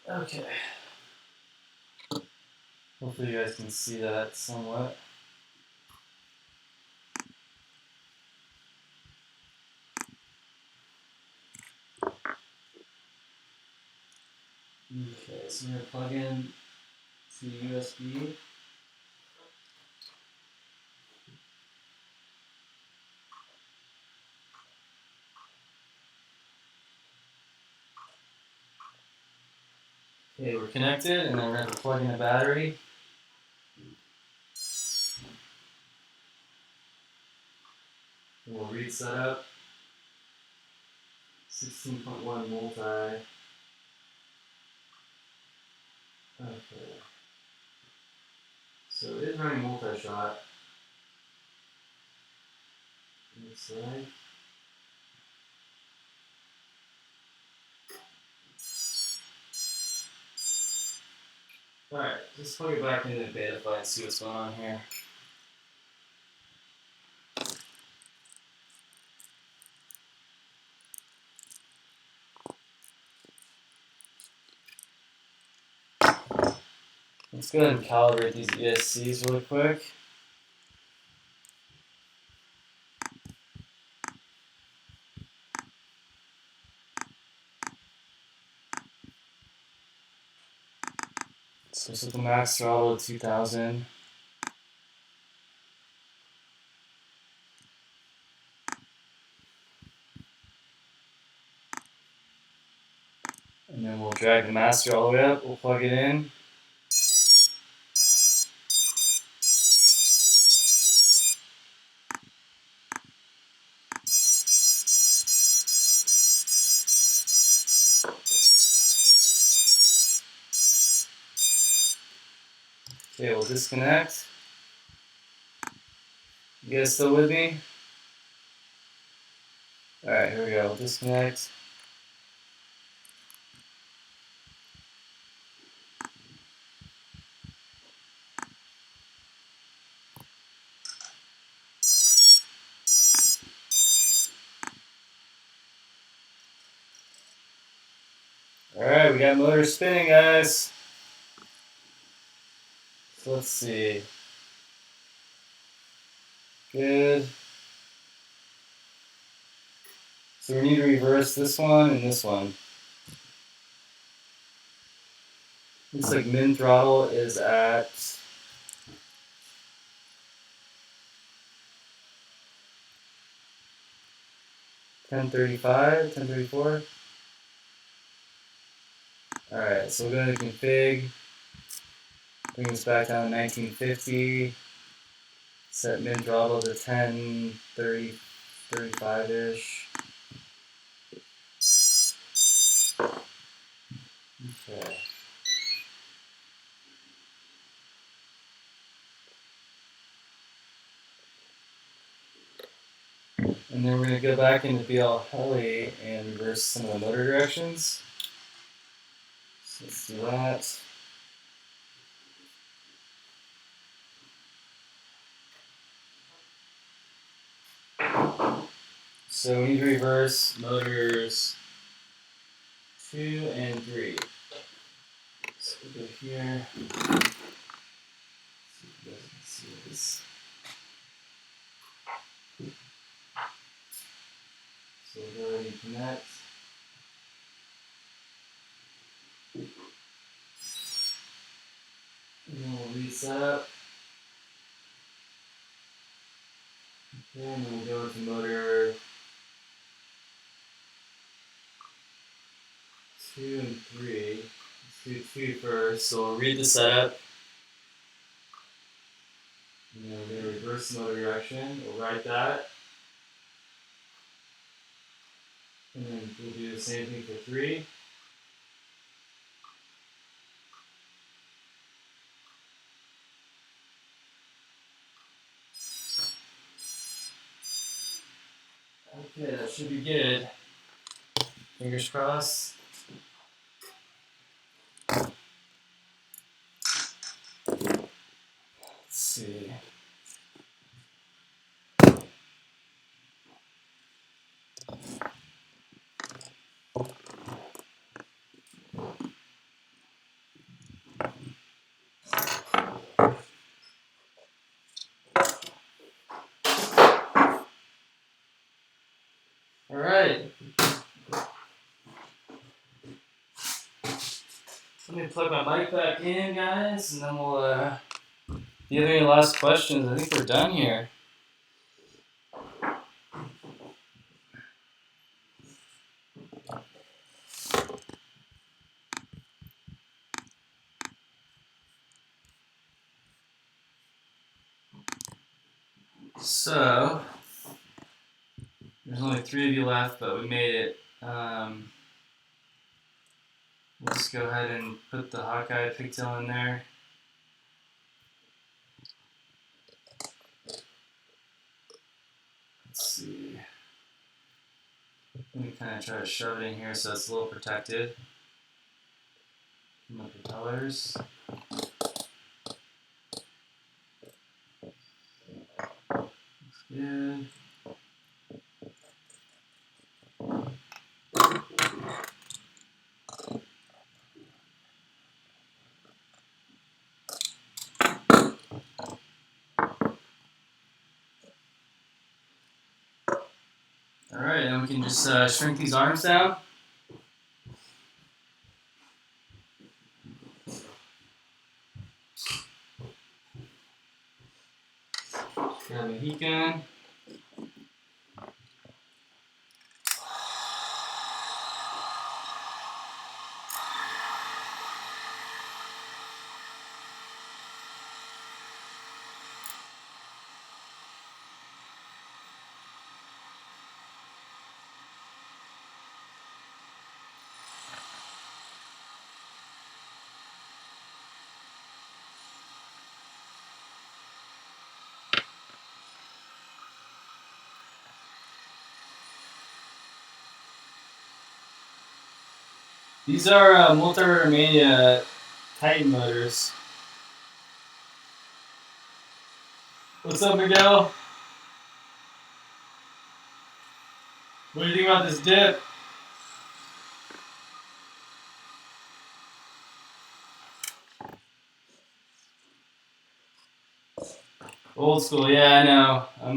Okay. Hopefully you guys can see that somewhat. Okay, so we're gonna plug in to USB. Okay, we're connected, and then we're gonna plug in a battery. We'll read setup. 16.1 multi. Okay. So it is running multi-shot. Looks like. Alright, just plug it back into the beta file and see what's going on here. Let's go ahead and calibrate these ESCs really quick. So set the max throttle to 2000. And then we'll drag the master all the way up, we'll plug it in. Okay, we'll disconnect. You guys still with me? Alright, here we go, we'll disconnect. Alright, we got motor spinning, guys. So let's see. Good. So we need to reverse this one and this one. Looks like min throttle is at 1035, 1034. Alright, so we're going to config, bring this back down to 1950, set min throttle to 1030, 35-ish. Okay. And then we're going to go back into BL Heli and reverse some of the motor directions. So let's do that. So we need to reverse motors 2 and 3. So we'll go here. See if you guys can see this. So we'll go ahead and connect. And then we'll reset up. Okay, and then we'll go to motor 2 and 3. Let's do 2 first. So we'll read the setup. And then we're going to reverse the motor direction. We'll write that. And then we'll do the same thing for 3. Okay, that should be good. Fingers crossed. Let's see. Alright. Let me plug my mic back in, guys, and then we'll, if you have any last questions, I think we're done here. So, there's only 3 of you left, but we made it. Let's go ahead and put the Hawkeye pigtail in there. Let's see. Let me kind of try to shove it in here so it's a little protected from the propellers. Just shrink these arms down. Grab my heat gun. These are Multi-Romania Titan motors. What's up, Miguel? What do you think about this dip? Old school, yeah, I know. I'm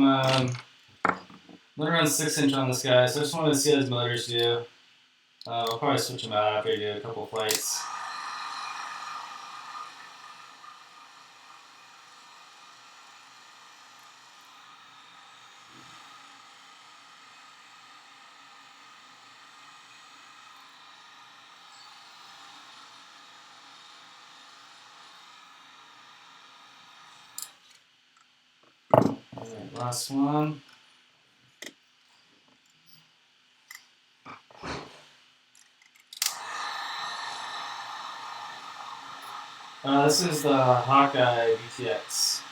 gonna run 6-inch on this guy, so I just wanted to see how his motors do. I'll probably switch him out after I do a couple flights. Alright, last one. This is the Hawkeye VTX.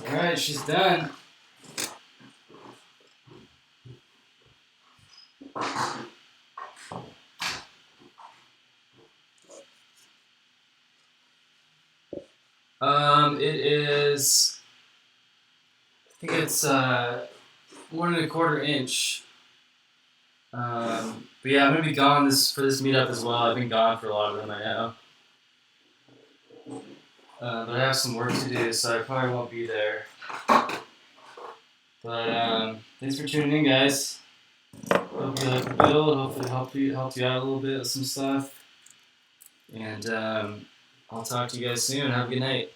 Alright, she's done. It is, I think it's 1 1/4 inch. But yeah, I'm gonna be gone for this meetup as well. I've been gone for a lot of them right now. But I have some work to do, so I probably won't be there. But thanks for tuning in, guys. Hope you like the build. Hopefully it helped you out a little bit with some stuff. And I'll talk to you guys soon. Have a good night.